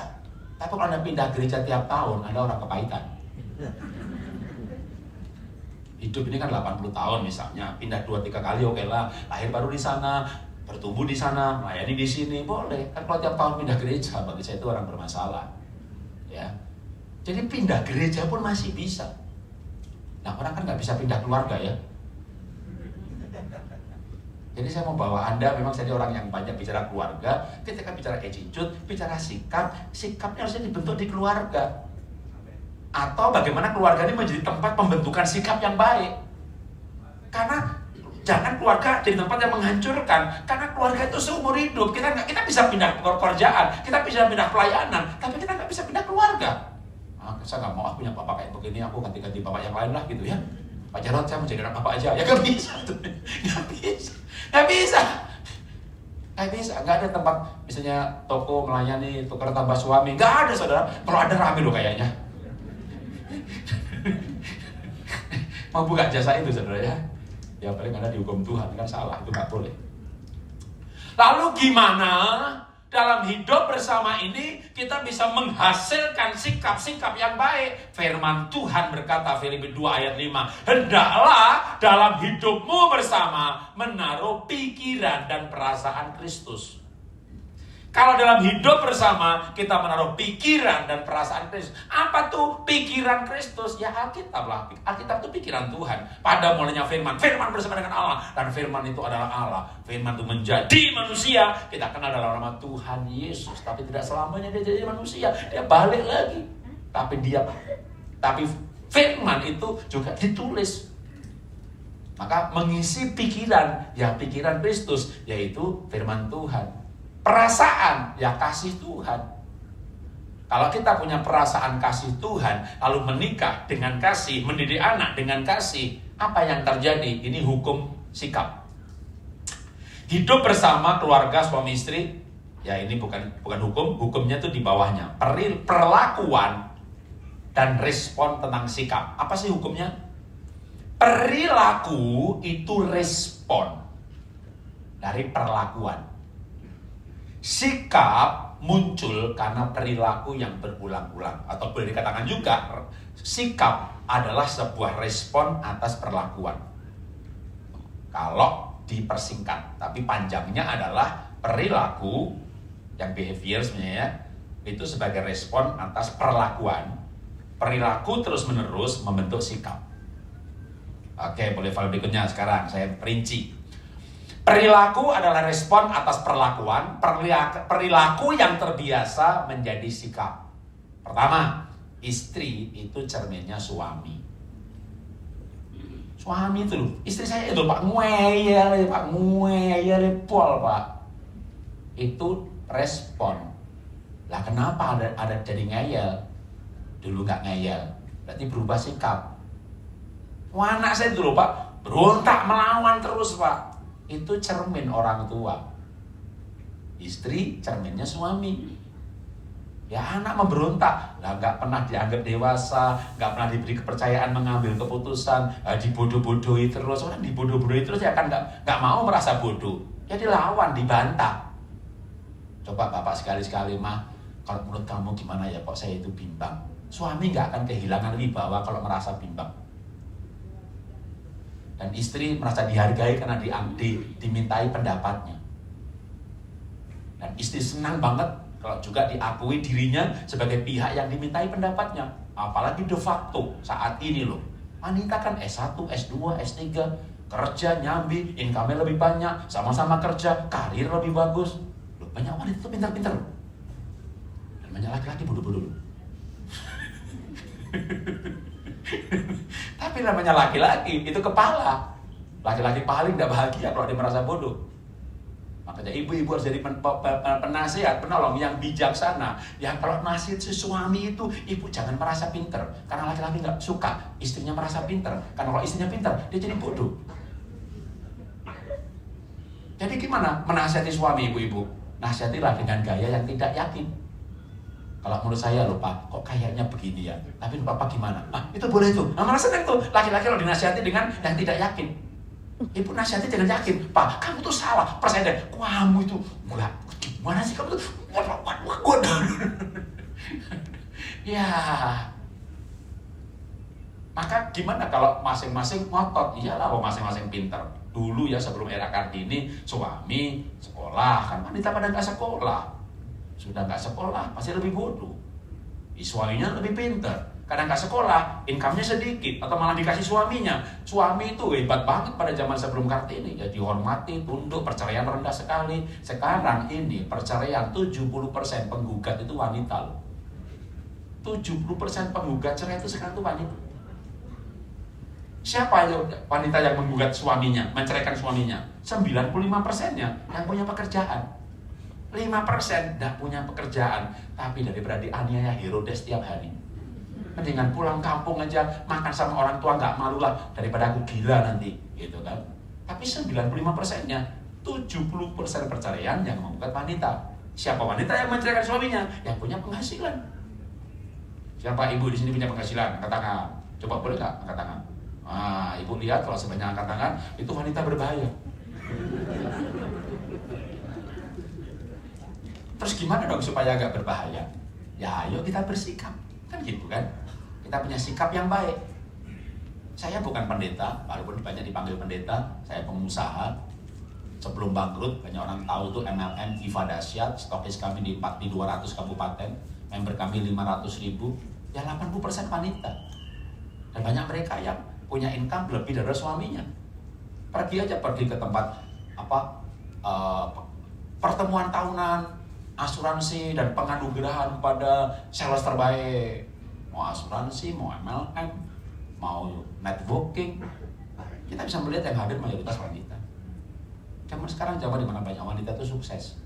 tapi kalau Anda pindah gereja tiap tahun, Anda orang kepahitan. Hidup ini kan 80 tahun misalnya, pindah 2-3 kali oke lah, lahir baru di sana, bertumbuh di sana, melayani di sini, boleh. Kan kalau tiap tahun pindah gereja, bagi saya itu orang bermasalah. Ya, jadi pindah gereja pun masih bisa. Nah, orang kan nggak bisa pindah keluarga ya. Jadi saya mau bawa Anda memang jadi orang yang banyak bicara keluarga. Ketika bicara attitude, bicara sikapnya harusnya dibentuk di keluarga. Atau bagaimana keluarga ini menjadi tempat pembentukan sikap yang baik. Karena jangan keluarga jadi tempat yang menghancurkan. Karena keluarga itu seumur hidup. Kita bisa pindah pekerjaan, kita bisa pindah pelayanan, tapi kita nggak bisa pindah keluarga. Saya nggak mau punya bapak kayak begini, aku ganti-ganti bapak yang lain lah gitu ya. Pak Jarod, saya mau jadi anak bapak aja. Ya nggak bisa tuh, nggak bisa. Nggak ada tempat misalnya toko melayani tukar tambah suami, nggak ada saudara. Kalau ada rame loh kayaknya. Mau buka jasa itu saudara ya. Ya paling Anda dihukum Tuhan kan salah, itu nggak boleh. Lalu gimana Dalam hidup bersama ini kita bisa menghasilkan sikap-sikap yang baik. Firman Tuhan berkata Filipi 2 ayat 5, hendaklah dalam hidupmu bersama menaruh pikiran dan perasaan Kristus. Kalau dalam hidup bersama kita menaruh pikiran dan perasaan Kristus. Apa tuh pikiran Kristus? Ya Alkitab lah. Alkitab itu pikiran Tuhan. Pada mulanya firman bersama dengan Allah. Dan firman itu adalah Allah. Firman itu menjadi manusia. Kita kenal dalam nama Tuhan Yesus. Tapi tidak selamanya dia jadi manusia. Dia balik lagi. Tapi firman itu juga ditulis. Maka mengisi pikiran, ya pikiran Kristus, yaitu firman Tuhan. Perasaan, ya kasih Tuhan. Kalau kita punya perasaan kasih Tuhan, lalu menikah dengan kasih, mendidik anak dengan kasih, apa yang terjadi? Ini hukum sikap. Hidup bersama keluarga suami istri, ya ini bukan hukum, hukumnya itu di bawahnya. Perlakuan dan respon tentang sikap. Apa sih hukumnya? Perilaku itu respon dari perlakuan. Sikap muncul karena perilaku yang berulang-ulang. Atau boleh dikatakan juga, sikap adalah sebuah respon atas perlakuan. Kalau dipersingkat, tapi panjangnya adalah perilaku, yang behavior sebenarnya, itu sebagai respon atas perlakuan. Perilaku terus-menerus membentuk sikap. Oke, boleh file berikutnya sekarang, saya perinci. Perilaku adalah respon atas perlakuan. Perilaku yang terbiasa menjadi sikap. Pertama, istri itu cerminnya suami. Suami itu loh, istri saya itu Pak ngeyel pol Pak. Itu respon. Lah kenapa ada jadi ngeyel? Dulu nggak ngeyel, berarti berubah sikap. Wah, anak saya dulu Pak, berontak melawan terus Pak. Itu cermin orang tua. Istri cerminnya suami. Ya anak memberontak, lah nggak pernah dianggap dewasa, nggak pernah diberi kepercayaan mengambil keputusan, dibodoh-bodohi terus. Orang dibodoh-bodohi terus ya kan nggak mau merasa bodoh. Ya dilawan, dibantah. Coba bapak sekali-sekali mah, kalau menurut kamu gimana ya kok saya itu bimbang. Suami nggak akan kehilangan wibawa kalau merasa bimbang. Dan istri merasa dihargai karena dimintai pendapatnya. Dan istri senang banget kalau juga diakui dirinya sebagai pihak yang dimintai pendapatnya. Apalagi de facto saat ini loh. Wanita kan S1, S2, S3, kerja nyambi, income-nya lebih banyak, sama-sama kerja, karir lebih bagus. Loh, banyak wanita itu pintar-pintar loh. Dan banyak laki-laki bodoh-bodoh loh. Tapi namanya laki-laki itu kepala. Laki-laki paling tidak bahagia kalau dia merasa bodoh. Makanya ibu-ibu harus jadi penasihat, penolong yang bijaksana. Yang kalau nasihat si suami itu, ibu jangan merasa pinter. Karena laki-laki nggak suka istrinya merasa pinter. Karena kalau istrinya pinter, dia jadi bodoh. Jadi gimana menasihati suami ibu-ibu? Nasihatilah dengan gaya yang tidak yakin. Kalau menurut saya loh Pak, kok kayaknya begini ya. Tapi Bapak gimana? Itu boleh tuh. Nah malah seneng tuh. Laki-laki kalau dinasihati dengan yang tidak yakin. Ibu nasihati dengan yakin. Pak, kamu tuh salah. Percaya deh. Kamu itu enggak. Gimana sih kamu tuh? Ya. Maka gimana kalau masing-masing ngotot? Iyalah, masing-masing pintar. Dulu ya sebelum era Kartini, suami sekolah kan wanita pada nggak sekolah. Sudah nggak sekolah, pasti lebih bodoh. Suaminya lebih pintar. Kadang nggak sekolah, income-nya sedikit. Atau malah dikasih suaminya. Suami itu hebat banget pada zaman sebelum Kartini. Ya dihormati, tunduk, perceraian rendah sekali. Sekarang ini perceraian 70% penggugat itu wanita loh. 70% penggugat cerai itu sekarang itu wanita. Siapa wanita yang menggugat suaminya, menceraikan suaminya? 95%-nya yang punya pekerjaan. 5% tidak punya pekerjaan, tapi daripada dianiaya Herodes tiap hari. Mendingan pulang kampung aja, makan sama orang tua nggak malu lah, daripada aku gila nanti, gitu kan. Tapi 95%-nya, 70% perceraian yang menggugat wanita. Siapa wanita yang menceraikan suaminya? Yang punya penghasilan. Siapa ibu di sini punya penghasilan? Angkat tangan. Coba boleh nggak angkat tangan? Ibu lihat kalau sebanyak angkat tangan, itu wanita berbahaya. Terus gimana dong supaya agak berbahaya? Ya ayo kita bersikap, kan gitu kan? Kita punya sikap yang baik. Saya bukan pendeta, walaupun banyak dipanggil pendeta, saya pengusaha. Sebelum bangkrut, banyak orang tahu tuh MLM, Viva Dasyat, stokis kami di 200 kabupaten, member kami 500.000, ya 80% wanita. Dan banyak mereka yang punya income lebih dari suaminya. Pergi ke tempat pertemuan tahunan, asuransi dan penganugerahan kepada sales terbaik. Mau asuransi, mau MLM, mau networking. Kita bisa melihat yang hadir mayoritas wanita. Zaman sekarang di mana banyak wanita itu sukses.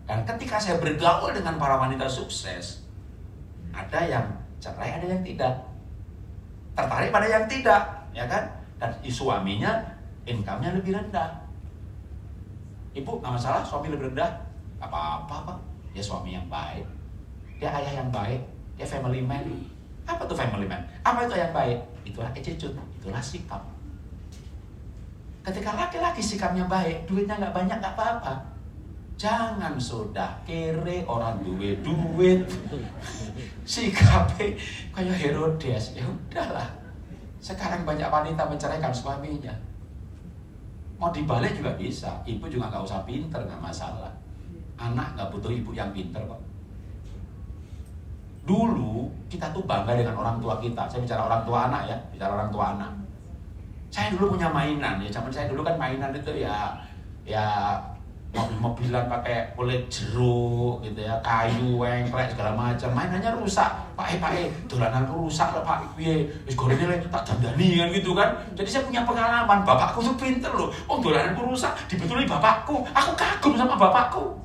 Dan ketika saya bergaul dengan para wanita sukses, ada yang cerai, ada yang tidak. Tertarik pada yang tidak, ya kan? Dan suaminya income-nya lebih rendah. Ibu, nggak masalah suami lebih rendah? Apa-apa, Pak. Dia suami yang baik, dia ayah yang baik, dia family man. Apa tuh family man? Apa itu yang baik? Itulah attitude, itulah sikap. Ketika laki-laki sikapnya baik, duitnya nggak banyak, nggak apa-apa. Jangan sudah kere orang duit, sikapnya kayak Herodes. Ya udahlah. Sekarang banyak wanita menceraikan suaminya. Mau dibalik juga bisa. Ibu juga nggak usah pinter, nggak masalah. Anak nggak butuh ibu yang pinter kok. Dulu kita tuh bangga dengan orang tua kita. Saya bicara orang tua anak ya, bicara orang tua anak. Saya dulu punya mainan ya, zaman saya dulu kan mainan itu ya mobil-mobilan pakai kulit jeruk gitu ya, kayu, wengklek segala macam. Mainannya rusak, Pak dolananku rusak loh Pak, piye wis gorene tak dandani kan gitu kan. Jadi saya punya pengalaman, bapakku tuh pinter loh. Oh, dolananku rusak dibetulin bapakku. Aku kagum sama bapakku.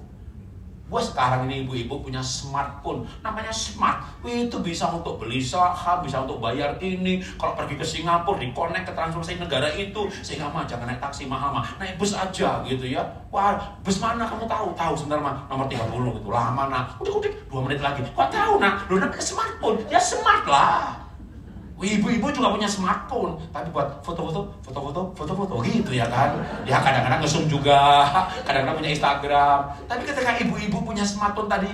Wah, sekarang ini ibu-ibu punya smartphone, namanya smart. Itu bisa untuk beli saham, bisa untuk bayar ini. Kalau pergi ke Singapura, di-connect ke transportasi negara itu. Sehingga mah jangan naik taksi mahal, naik bus aja gitu ya. Wah, bus mana kamu tahu? Tahu sebentar mah, nomor 30 gitu. Lama nak, udah 2 menit lagi. Kok tahu nak? Lu namanya smartphone, ya smart lah. Ibu-ibu juga punya smartphone, tapi buat foto-foto gitu ya kan. Ya kadang-kadang nge-zoom juga, kadang-kadang punya Instagram. Tapi ketika ibu-ibu punya smartphone tadi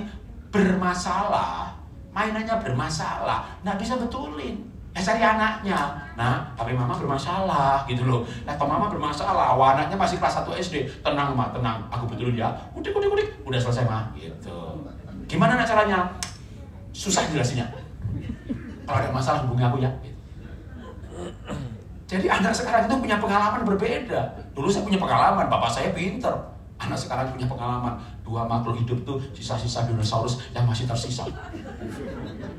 bermasalah, mainannya bermasalah, nggak bisa betulin. Cari anaknya. Nah, tapi mama bermasalah gitu loh. Atau mama bermasalah, anaknya masih kelas 1 SD. Tenang ma, tenang, aku betulin ya. Udik, udah selesai ma, gitu. Gimana nak caranya? Susah jelasinnya. Kalau ada masalah hubungi aku ya. Jadi anak sekarang itu punya pengalaman berbeda. Dulu saya punya pengalaman, bapak saya pinter. Anak sekarang punya pengalaman. 2 makhluk hidup tuh sisa-sisa dinosaurus yang masih tersisa.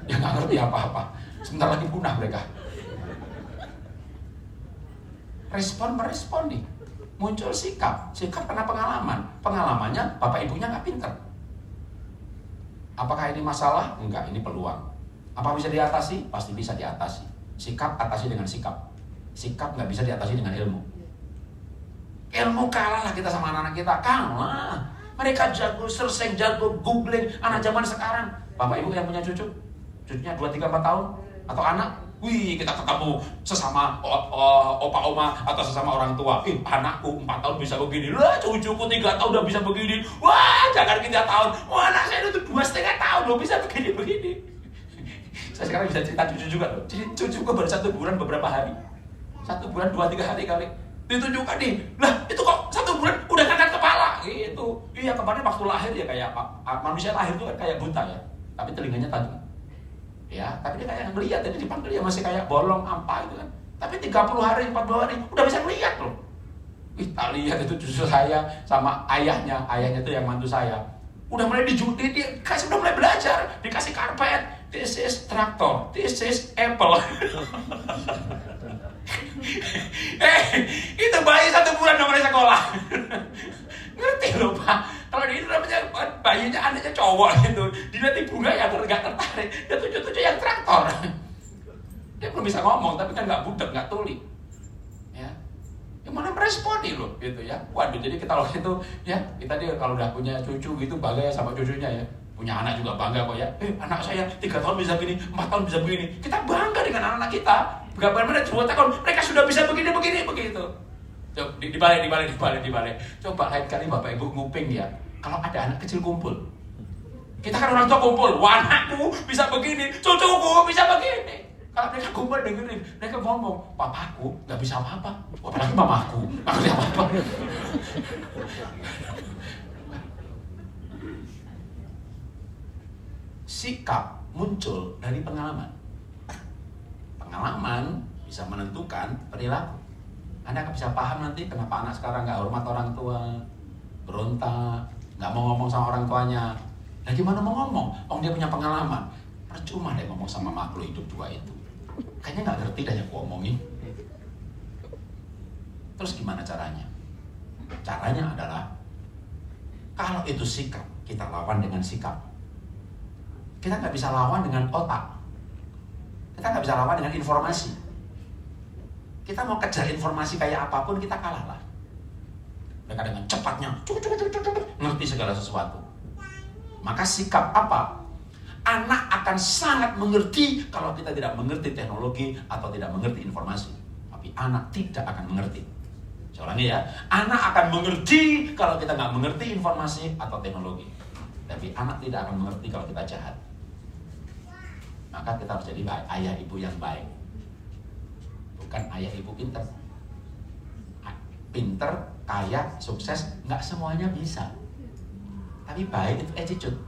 Yang nggak ngerti apa-apa. Sebentar lagi punah mereka. Merespon nih. Muncul sikap karena pengalaman. Pengalamannya bapak ibunya nggak pinter. Apakah ini masalah? Enggak, ini peluang. Apa bisa diatasi? Pasti bisa diatasi. Sikap atasi dengan sikap. Sikap nggak bisa diatasi dengan ilmu. Ilmu kalah lah kita sama anak-anak kita. Kalah. Mereka jago searching, jago googling. Anak zaman sekarang. Bapak ibu yang punya cucu, cucunya 2, 3, 4 tahun. Atau anak, wih kita ketemu sesama opa oma atau sesama orang tua. Anakku 4 tahun bisa begini. Lah cucuku 3 tahun udah bisa begini. Wah jangan 3 tahun. Wah anak saya itu 2,5 tahun loh bisa begini. Saya sekarang bisa cerita cucu juga loh. Jadi cucuku baru 1 bulan beberapa hari. 1 bulan 2-3 hari kali. Ditunjukkan nih. Lah itu kok 1 bulan udah ngangkat kepala gitu. Iya kemarin waktu lahir ya kayak manusia lahir itu kan kayak buta ya. Tapi telinganya tajam. Ya, tapi dia kayak ngelihat. Jadi dipanggil ya masih kayak bolong ampa gitu kan. Tapi 30 hari, 40 hari udah bisa ngelihat loh. Tak lihat itu cucu saya sama ayahnya. Ayahnya itu yang mantu saya. Udah mulai dikasih, udah mulai belajar. Dikasih karpet. This is traktor, this is apple. Itu bayi 1 bulan udah mulai sekolah. Ngerti loh Pak. Kalau di itu namanya bayinya anaknya cowok gitu. Dilihat ibunya ya gak tertarik. Dia tujuh yang traktor. Dia belum bisa ngomong tapi kan gak budek, gak tuli. Ya. Yang mana merespon nih loh gitu ya. Waduh jadi kita waktu itu ya kita dia kalau udah punya cucu gitu bangga ya sama cucunya ya. Punya anak juga bangga kok ya. Anak saya 3 tahun bisa begini, 4 tahun bisa begini. Kita bangga dengan anak-anak kita. Bagaimana 2 tahun mereka sudah bisa begini begitu. Coba dibalik. Coba lain kali Bapak Ibu nguping ya. Kalau ada anak kecil kumpul, Kita kan orang tua kumpul, wah anakku bisa begini, cucuku bisa begini. Kalau mereka kumpul dengerin, mereka ngomong, papaku nggak bisa apa-apa, apalagi mamaku nggak bisa apa-apa. Sikap muncul dari pengalaman. Pengalaman bisa menentukan perilaku. Anda akan bisa paham nanti kenapa anak sekarang nggak hormat orang tua, berontak, nggak mau ngomong sama orang tuanya. Nah gimana mau ngomong? Dia punya pengalaman. Percuma deh ngomong sama makhluk hidup dua itu. Kayaknya nggak ngerti dah yang aku omongin. Terus gimana caranya? Caranya adalah kalau itu sikap, kita lawan dengan sikap. Kita nggak bisa lawan dengan otak. Kita nggak bisa lawan dengan informasi. Kita mau kejar informasi kayak apapun, kita kalah lah. Mereka dengan cepatnya, ngerti segala sesuatu. Maka sikap apa? Anak akan sangat mengerti kalau kita tidak mengerti teknologi atau tidak mengerti informasi. Tapi anak tidak akan mengerti. Saya ulangi ya, anak akan mengerti kalau kita nggak mengerti informasi atau teknologi. Tapi anak tidak akan mengerti kalau kita jahat. Maka kita harus jadi ayah ibu yang baik. Bukan ayah ibu pinter. Pinter, kaya, sukses, nggak semuanya bisa. Tapi baik itu attitude.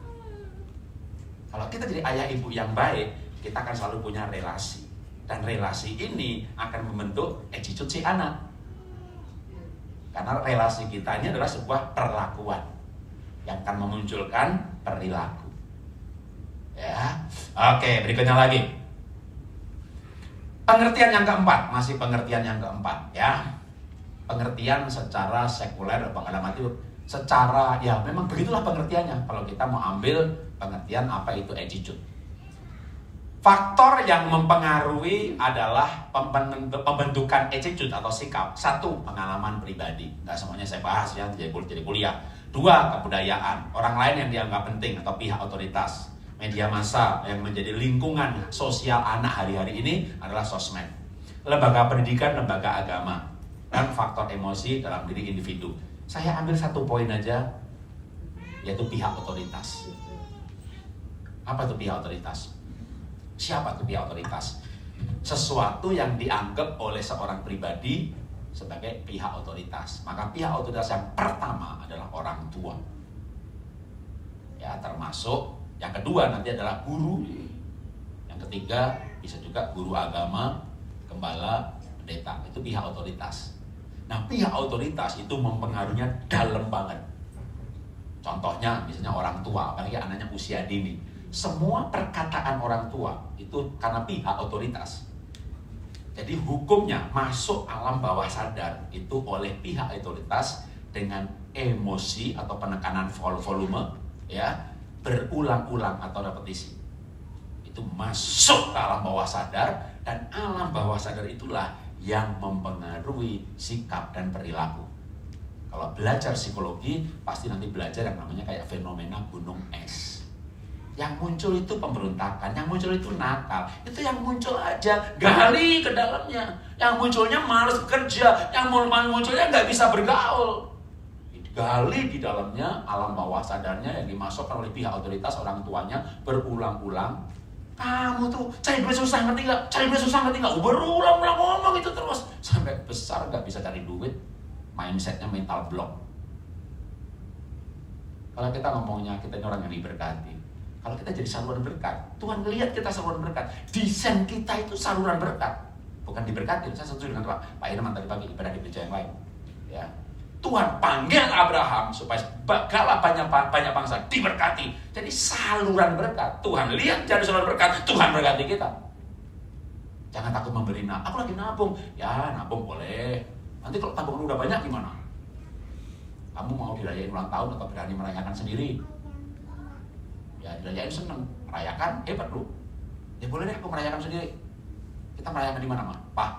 Kalau kita jadi ayah ibu yang baik, kita akan selalu punya relasi. Dan relasi ini akan membentuk attitude si anak. Karena relasi kita ini adalah sebuah perlakuan yang akan memunculkan perilaku. Ya, oke, berikutnya lagi. Pengertian yang keempat, masih pengertian yang keempat, ya. Pengertian secara sekuler, pengamati secara, ya memang begitulah pengertiannya. Kalau kita mau ambil pengertian apa itu attitude. Faktor yang mempengaruhi adalah pembentukan attitude atau sikap. Satu, pengalaman pribadi. Nggak semuanya saya bahas ya, jadi kuliah. Dua, kebudayaan. Orang lain yang dianggap penting atau pihak otoritas. Media massa yang menjadi lingkungan sosial anak hari-hari ini adalah sosmed. Lembaga pendidikan, lembaga agama. Dan faktor emosi dalam diri individu. Saya ambil satu poin aja, yaitu pihak otoritas. Apa itu pihak otoritas? Siapa itu pihak otoritas? Sesuatu yang dianggap oleh seorang pribadi sebagai pihak otoritas. Maka pihak otoritas yang pertama adalah orang tua. Ya, termasuk yang kedua nanti adalah guru. Yang ketiga bisa juga guru agama, gembala, pendeta. Itu pihak otoritas. Nah, pihak otoritas itu mempengaruhinya dalam banget. Contohnya, misalnya orang tua, apalagi anaknya usia dini. Semua perkataan orang tua itu karena pihak otoritas. Jadi hukumnya masuk alam bawah sadar itu oleh pihak otoritas dengan emosi atau penekanan volume, ya, berulang-ulang atau repetisi. Itu masuk ke alam bawah sadar, dan alam bawah sadar itulah yang mempengaruhi sikap dan perilaku. Kalau belajar psikologi, pasti nanti belajar yang namanya kayak fenomena gunung es. Yang muncul itu pemberontakan, yang muncul itu nakal. Itu yang muncul aja, gali ke dalamnya. Yang munculnya malas kerja, yang munculnya nggak bisa bergaul. Gali di dalamnya, alam bawah sadarnya yang dimasukkan oleh pihak otoritas orang tuanya berulang-ulang. Kamu tuh cari duit susah, ngerti nggak? Cari duit susah, ngerti nggak? Berulang-ulang ngomong itu terus sampai besar nggak bisa cari duit. Mindsetnya mental block. Kalau kita ngomongnya kita ini orang yang diberkati, kalau kita jadi saluran berkat, Tuhan melihat kita saluran berkat. Desain kita itu saluran berkat, bukan diberkati. Saya setuju dengan Pak Irman tadi pagi ibadah di gereja yang lain. Ya, Tuhan panggil Abraham supaya segala banyak bangsa diberkati. Jadi saluran berkat. Tuhan lihat jadi saluran berkat, Tuhan berkati kita. Jangan takut memberi. Aku lagi nabung. Ya, nabung boleh. Nanti kalau tabungan udah banyak gimana? Kamu mau dirayain ulang tahun atau berani merayakan sendiri? Ya, dirayain seneng. Merayakan hebat lu. Ya boleh deh aku merayakan sendiri. Kita merayakan di mana, Mah? Pak,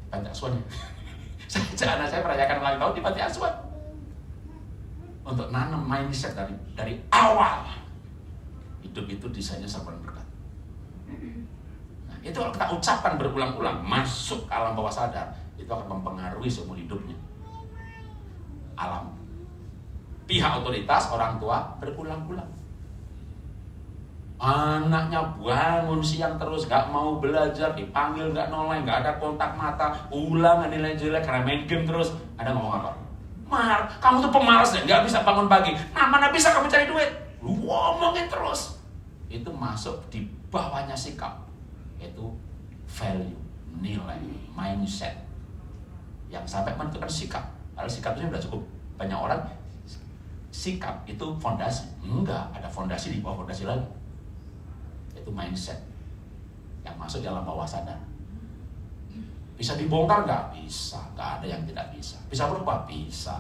Panti Asuhan ya. Anak saya merayakan ulang tahun di Panti Asuhan. Untuk nanam mindset dari awal. Hidup itu desainnya saluran berkat. Nah, itu kalau kita ucapkan berulang-ulang, masuk ke alam bawah sadar, itu akan mempengaruhi seumur hidupnya. Alam pihak otoritas orang tua berulang-ulang. Anaknya bangun siang terus, gak mau belajar, dipanggil gak noleh, gak ada kontak mata, ulangan nilai jelek karena main game terus. Ada ngomong apa? Mar, kamu tuh pemalas ya, gak bisa bangun pagi. Nah, mana bisa kamu cari duit? Lu ngomongin terus. Itu masuk di bawahnya sikap, yaitu value, nilai, mindset yang sampai menentukan sikap. Kalau sikap itu sudah cukup banyak orang, sikap itu fondasi. Enggak, ada fondasi di bawah fondasi lagi. Itu mindset yang masuk dalam bawah sadar. Bisa dibongkar nggak? Bisa. Nggak ada yang tidak bisa. Bisa berubah? Bisa.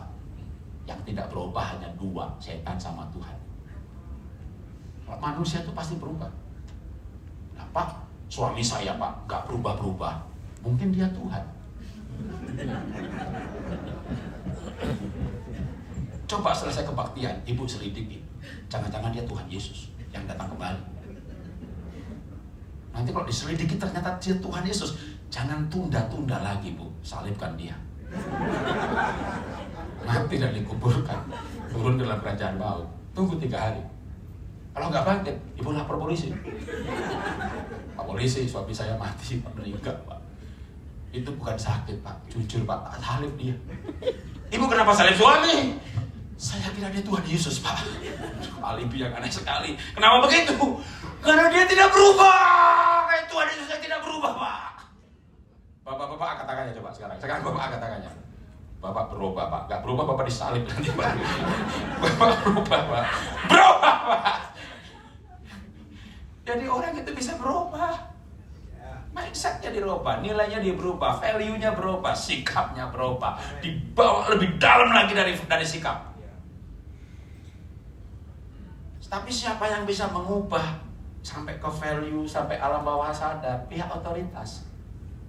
Yang tidak berubah hanya dua, setan sama Tuhan. Kalau manusia itu pasti berubah. Kenapa? Suami saya Pak nggak berubah-berubah. Mungkin dia Tuhan. Coba selesai kebaktian, ibu selidiki. Jangan-jangan dia Tuhan Yesus yang datang kembali. Nanti kalau diselidiki ternyata dia Tuhan Yesus, jangan tunda-tunda lagi Bu, salibkan dia. Mati dan dikuburkan, turun dalam kerajaan maut. Tunggu 3 hari. Kalau nggak bangkit, ibu lapor polisi. Pak polisi, suami saya mati, Pak meninggal Pak. Itu bukan sakit Pak, jujur Pak, tak salib dia. Ibu kenapa salib suami? Saya kira dia Tuhan Yesus Pak. Alibi yang aneh sekali. Kenapa begitu? Karena dia tidak berubah. Kayak Tuhan Yesus yang tidak berubah Pak. Bapak-bapak angkat tangannya coba sekarang. Sekarang Bapak angkat tangannya. Bapak berubah Pak. Gak berubah Bapak disalib nanti Pak. Bapak berubah Pak. Berubah Pak. Jadi orang itu bisa berubah. Mindsetnya dirubah, nilainya dia berubah, value-nya berubah, sikapnya berubah. Dibawa lebih dalam lagi dari sikap. Tapi siapa yang bisa mengubah sampai ke value, sampai alam bawah sadar? Pihak otoritas.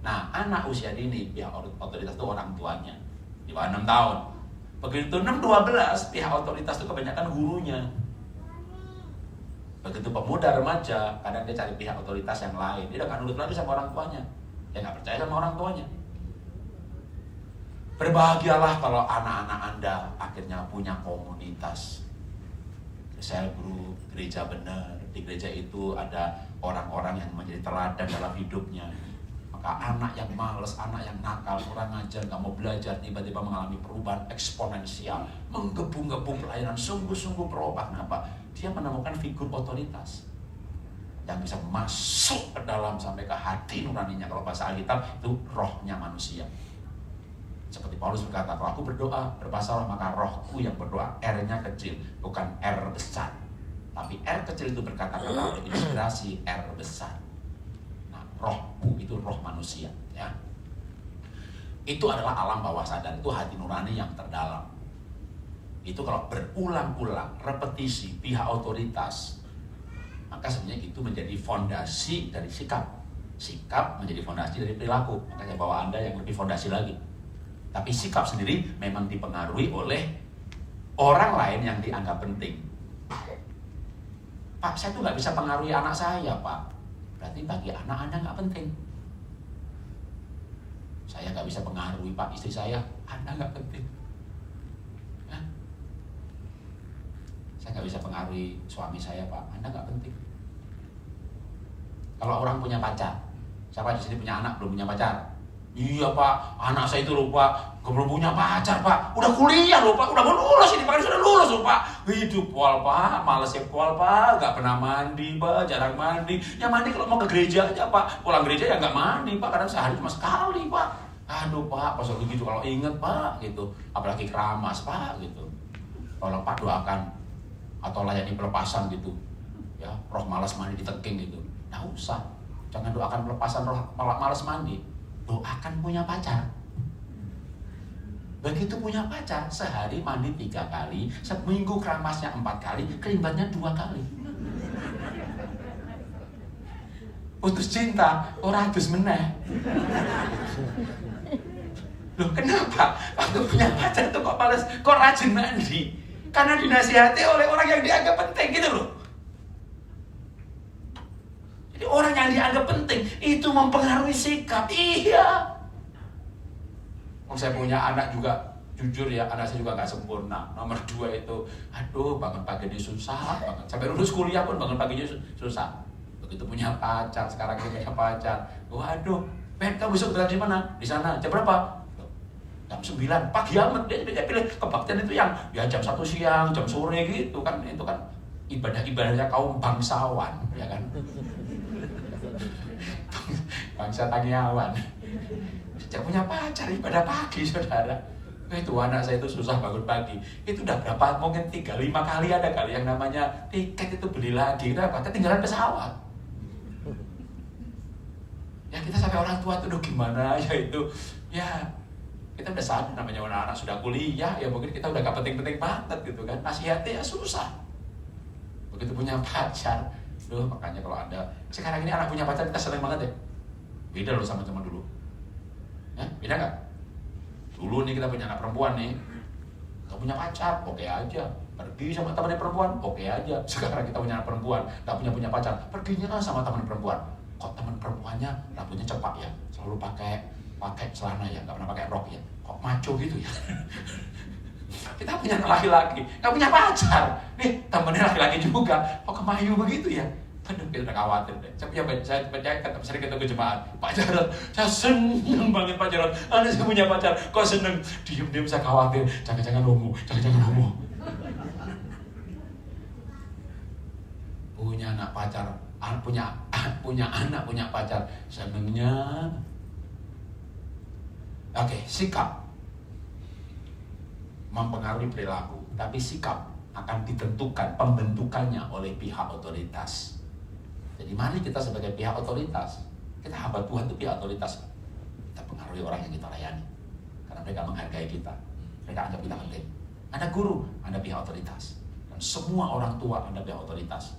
Nah, anak usia dini, pihak otoritas itu orang tuanya. Di bawah 6 tahun. Begitu 6-12, pihak otoritas itu kebanyakan gurunya. Begitu pemuda remaja, kadang dia cari pihak otoritas yang lain. Dia gak nurut lagi sama orang tuanya. Dia gak percaya sama orang tuanya. Berbahagialah kalau anak-anak Anda akhirnya punya komunitas. Sel group, gereja benar. Di gereja itu ada orang-orang yang menjadi teladan dalam hidupnya. Maka anak yang malas, anak yang nakal, kurang ajar, gak mau belajar, tiba-tiba mengalami perubahan eksponensial. Menggebu-gebu pelayanan, sungguh-sungguh berubah. Kenapa? Dia menemukan figur otoritas yang bisa masuk ke dalam sampai ke hati nuraninya. Kalau bahasa Alkitab itu rohnya manusia. Seperti Paulus berkata, kalau aku berdoa, berpasalah maka rohku yang berdoa. R-nya kecil, bukan R besar. Tapi R kecil itu berkata-kata oleh inspirasi R besar. Nah, rohku itu roh manusia. Ya. Itu adalah alam bawah sadar, itu hati nurani yang terdalam. Itu kalau berulang-ulang, repetisi, pihak otoritas, maka sebenarnya itu menjadi fondasi dari sikap. Sikap menjadi fondasi dari perilaku. Makanya bawa Anda yang lebih fondasi lagi. Tapi sikap sendiri memang dipengaruhi oleh orang lain yang dianggap penting. Pak, saya tuh nggak bisa pengaruhi anak saya, Pak. Berarti bagi anak Anda nggak penting. Saya nggak bisa pengaruhi Pak istri saya, Anda nggak penting. Ya? Saya nggak bisa pengaruhi suami saya, Pak. Anda nggak penting. Kalau orang punya pacar, siapa di sini punya anak belum punya pacar? Iya Pak, anak saya itu lupa, belum punya pacar Pak. Udah kuliah loh Pak, udah mau lulus ini Pak, sudah lulus loh Pak. Hidup pol Pak, males ya pol Pak, gak pernah mandi Pak, jarang mandi. Yang mandi kalau mau ke gereja aja Pak, pulang gereja ya gak mandi Pak, kadang sehari cuma sekali Pak. Aduh Pak, pas begitu kalau inget Pak gitu, apalagi keramas Pak gitu. Tolong Pak doakan atau layani pelepasan gitu. Ya, roh malas mandi ditengking gitu. Nah usah, jangan doakan pelepasan roh malas mandi. Doakan punya pacar. Begitu punya pacar, sehari mandi 3 kali, seminggu keramasnya 4 kali, kerimbatnya 2 kali. Putus cinta, orang adus meneh. Loh kenapa? Waktu punya pacar tuh kok males, kok rajin mandi? Karena dinasihati oleh orang yang dianggap penting gitu loh. Jadi orang yang dianggap penting itu mempengaruhi sikap. Iya. Saya punya anak juga jujur ya, anak saya juga nggak sempurna. Nomor 2 itu, aduh bangun pagi ini susah banget. Sampai lulus kuliah pun bangun paginya susah. Begitu punya pacar, sekarang dia punya pacar. Waduh, Ben, kamu besok berada di mana? Di sana. Jam berapa? Jam 9. Pagi amat. Dia pilih kebaktian itu yang ya jam 1 siang, jam sore gitu kan. Itu kan ibadah-ibadahnya kaum bangsawan, ya kan? Bangsa Tangyawan. Sejak punya pacar ibadah pagi, saudara. Itu anak saya itu susah bangun pagi. Itu udah berapa, mungkin 3-5 kali ada kali yang namanya tiket itu beli lagi. Kenapa? Ketinggalan pesawat. Ya kita sampai orang tua tuh gimana ya itu. Ya kita udah sadar namanya anak-anak sudah kuliah. Ya mungkin kita udah gak penting-penting banget gitu kan. Nasihatnya ya susah. Begitu punya pacar. Duh, makanya kalau ada sekarang ini anak punya pacar kita seneng banget ya. Beda loh sama zaman dulu. Ya, beda gak? Dulu nih kita punya anak perempuan nih, gak punya pacar, oke aja. Pergi sama temannya perempuan, oke aja. Sekarang kita punya anak perempuan, gak punya pacar, perginya sama teman perempuan. Kok teman perempuannya rambutnya cepak ya, selalu pakai celana ya, gak pernah pakai rok ya. Kok maco gitu ya. Kita punya anak laki-laki, gak punya pacar. Nih temennya laki-laki juga, kok kemayu begitu ya. Aduh, kita udah khawatir deh. Saya sering ketemu jemaat. Pak Jarod, saya seneng banget Pak Jarod. Anak saya punya pacar, kok seneng? Diam-diam saya khawatir. Jangan-jangan homo. Punya anak pacar, punya anak, punya pacar. Senengnya. Oke, sikap mempengaruhi perilaku, tapi sikap akan ditentukan pembentukannya oleh pihak otoritas. Jadi mari kita sebagai pihak otoritas, kita hamba Tuhan itu pihak otoritas. Kita pengaruhi orang yang kita layani, karena mereka menghargai kita, mereka anggap kita penting. Anda guru, Anda pihak otoritas. Dan semua orang tua Anda pihak otoritas.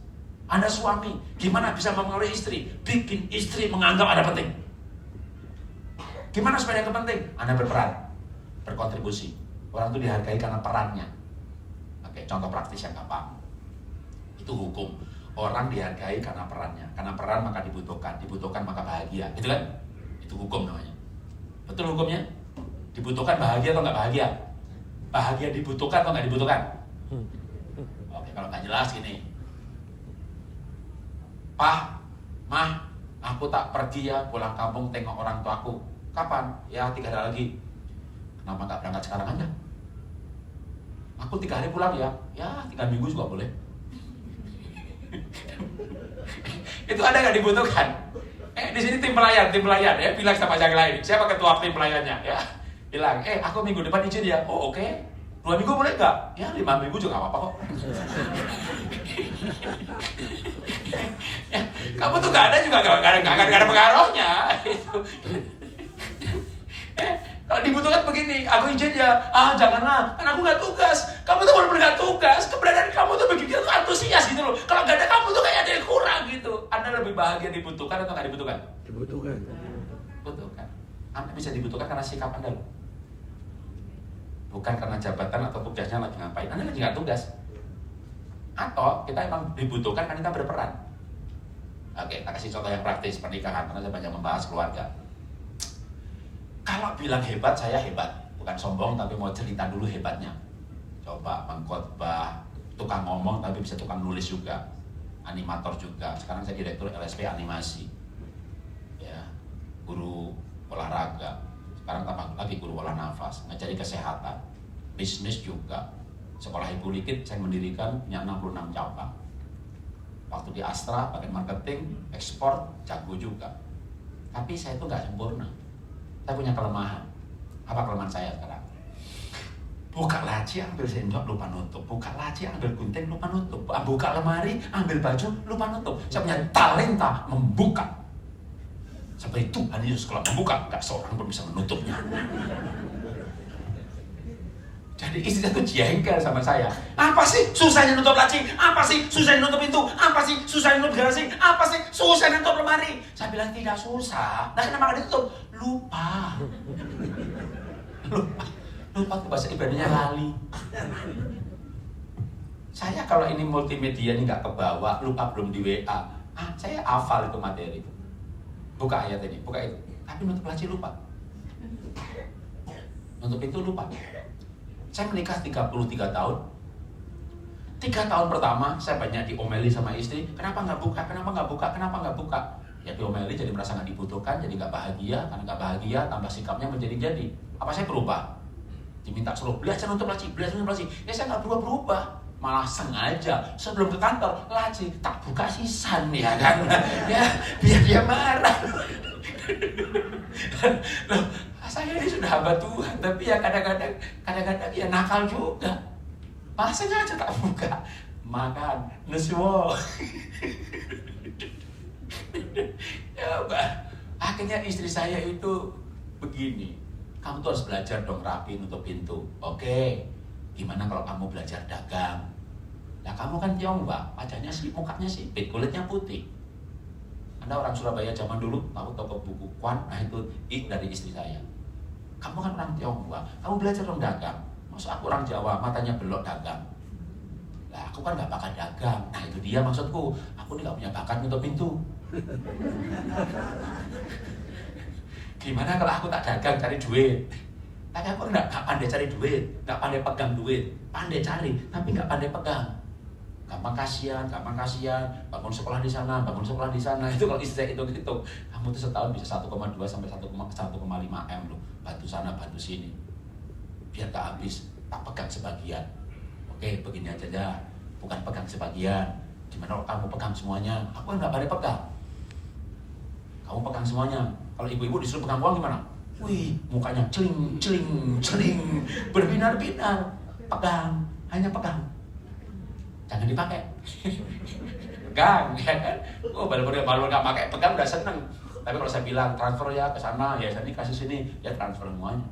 Anda suami, gimana bisa mempengaruhi istri? Bikin istri menganggap Anda penting. Gimana supaya Anda penting? Anda berperan, berkontribusi. Orang itu dihargai karena perannya. Oke, contoh praktis yang gampang. Itu hukum. Orang dihargai karena perannya. Karena peran maka dibutuhkan maka bahagia. Itu kan? Itu hukum namanya. Betul hukumnya? Dibutuhkan bahagia atau nggak bahagia? Bahagia dibutuhkan atau nggak dibutuhkan? Oke, kalau nggak jelas gini. Pak, Mah, aku tak pergi ya pulang kampung tengok orang tuaku. Kapan? Ya 3 hari lagi. Kenapa nggak berangkat sekarang aja? Aku 3 hari pulang ya. Ya 3 minggu juga boleh. Itu ada nggak dibutuhkan? Di sini tim pelayan ya, bilang sama yang lain. Siapa ketua tim pelayannya ya? Bilang, aku minggu depan izin ya. Oh oke. 2 minggu boleh nggak? Ya 5 minggu juga nggak apa-apa kok. Kamu tuh nggak ada juga nggak ada pengaruhnya. Kalau dibutuhkan begini, aku izin ya. Janganlah, kan aku nggak tugas. Kamu tuh benar-benar nggak tugas. Keberadaan kamu tuh begitu antusias gitu loh. Kalau nggak ada kamu tuh kayak ada yang kurang gitu. Anda lebih bahagia dibutuhkan atau nggak dibutuhkan? Dibutuhkan. Butuhkan. Anda bisa dibutuhkan karena sikap Anda loh. Bukan karena jabatan atau tugasnya lagi ngapain. Anda lagi nggak tugas. Atau kita emang dibutuhkan karena kita berperan. Oke, kita kasih contoh yang praktis pernikahan. Karena saya banyak membahas keluarga. Kalau bilang hebat, saya hebat. Bukan sombong, tapi mau cerita dulu hebatnya. Coba mengkhotbah, tukang ngomong, tapi bisa tukang nulis juga. Animator juga. Sekarang saya direktur LSP animasi. Ya, guru olahraga. Sekarang tambah lagi guru olah nafas. Ngajari kesehatan. Bisnis juga. Sekolah Ibu Likit saya mendirikan punya 66 cabang. Waktu di Astra, bagian marketing, ekspor, jago juga. Tapi saya itu nggak sempurna. Saya punya kelemahan. Apa kelemahan saya sekarang? Buka laci, ambil sendok, lupa nutup. Buka laci, ambil gunting, lupa nutup. Buka lemari, ambil baju, lupa nutup. Saya punya talenta membuka. Sampai Tuhan Yesus kalau membuka, nggak seorang pun bisa menutupnya. Jadi istrinya tuh jengkel sama saya. Apa sih susahnya nutup laci? Apa sih susahnya nutup pintu? Apa sih susahnya nutup garasi? Apa sih susahnya nutup lemari? Saya bilang tidak susah. Nah kenapa nggak ditutup? Lupa tuh bahasa ibadahnya lali. Saya kalau ini multimedia ini nggak kebawa, lupa belum di WA. Saya hafal itu materi. Buka ayat ini, buka itu. Tapi nutup laci lupa. Nutup pintu lupa. Saya menikah 33 tahun. 3 tahun pertama saya banyak diomeli sama istri, kenapa nggak buka, kenapa nggak buka, kenapa nggak buka. Ya diomeli jadi merasa nggak dibutuhkan, jadi nggak bahagia, karena nggak bahagia tambah sikapnya menjadi-jadi. Apa saya berubah? Diminta suruh belajar untuk laci, belajar untuk laci. Ya saya nggak berubah-berubah, malah sengaja sebelum ke kantor laci tak buka sisan ya kan, ya biar dia marah. Loh, saya ini sudah hamba Tuhan, tapi ya kadang-kadang ya nakal juga. Malah sengaja tak buka, makan nesuwo. Ya Mbak, akhirnya istri saya itu begini, kamu tuh harus belajar dong rapi nutup pintu. Oke, gimana kalau kamu belajar dagang? Nah kamu kan Tionghoa, wajahnya sih, mukanya sipit, kulitnya putih. Anda orang Surabaya zaman dulu, tahu toko buku Kwan, nah itu dari istri saya. Kamu kan orang Tionghoa, kamu belajar dong dagang. Maksud aku orang Jawa, matanya belok dagang. Lah aku kan gak bakat dagang. Nah itu dia maksudku, aku ini gak punya bakat nutup pintu. Gimana kalau aku tak dagang cari duit? Tapi aku gak pandai cari duit, gak pandai pegang duit. Pandai cari, tapi gak pandai pegang. Gampang kasihan, bangun sekolah di sana, itu kalau istri saya hitung-hitung, kamu tuh setahun bisa 1,2 sampai 1,5 M loh, bantu sana, bantu sini, biar tak habis, tak pegang sebagian. Oke, begini aja dah, bukan pegang sebagian. Gimana kalau kamu pegang semuanya? Aku kan nggak pandai pegang. Kamu pegang semuanya. Kalau ibu-ibu disuruh pegang uang gimana? Wih, mukanya celing, berbinar-binar. Pegang, hanya pegang. Jangan dipakai. Pegang, ya kan? Oh, baru nggak pakai, pegang udah seneng. Tapi kalau saya bilang transfer ya ke sana, ya sini kasih sini, ya transfer semuanya.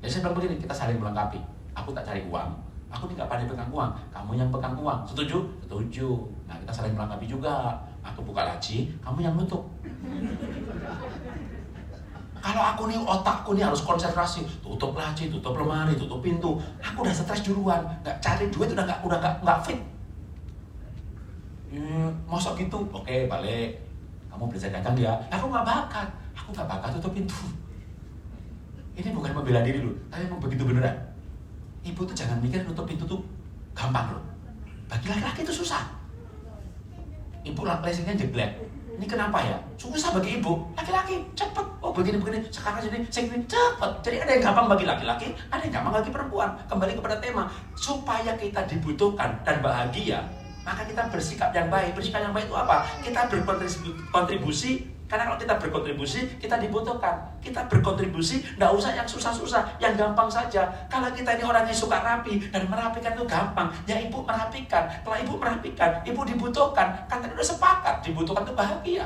Ya saya bilang begini, kita saling melengkapi. Aku tak cari uang, aku tidak pandai pegang uang, kamu yang pegang uang. Setuju? Setuju. Nah kita saling melengkapi juga. Aku buka laci, kamu yang nutup. Kalau aku nih, otakku nih harus konsentrasi, tutup laci, tutup lemari, tutup pintu. Aku udah stres duluan, nggak cari duit udah nggak fit. Masa gitu? Oke, balik. Kamu belajar dagang ya? Aku nggak bakat tutup pintu. Ini bukan membela diri loh, tapi emang begitu beneran. Ibu tuh jangan mikir nutup pintu tuh gampang loh. Bagi laki-laki itu susah. Ibu lesinnya jeblek. Ini kenapa ya? Susah bagi ibu. Laki-laki cepet. Oh begini, sekarang sini cepet. Jadi ada yang gampang bagi laki-laki, ada yang gampang bagi perempuan. Kembali kepada tema, supaya kita dibutuhkan dan bahagia, maka kita bersikap yang baik. Bersikap yang baik itu apa? Kita berkontribusi. Karena kalau kita berkontribusi, kita dibutuhkan. Kita berkontribusi, nggak usah yang susah-susah, yang gampang saja. Kalau kita ini orang yang suka rapi, dan merapikan itu gampang, ya ibu merapikan. Kalau ibu merapikan, ibu dibutuhkan. Karena udah sepakat, dibutuhkan itu bahagia.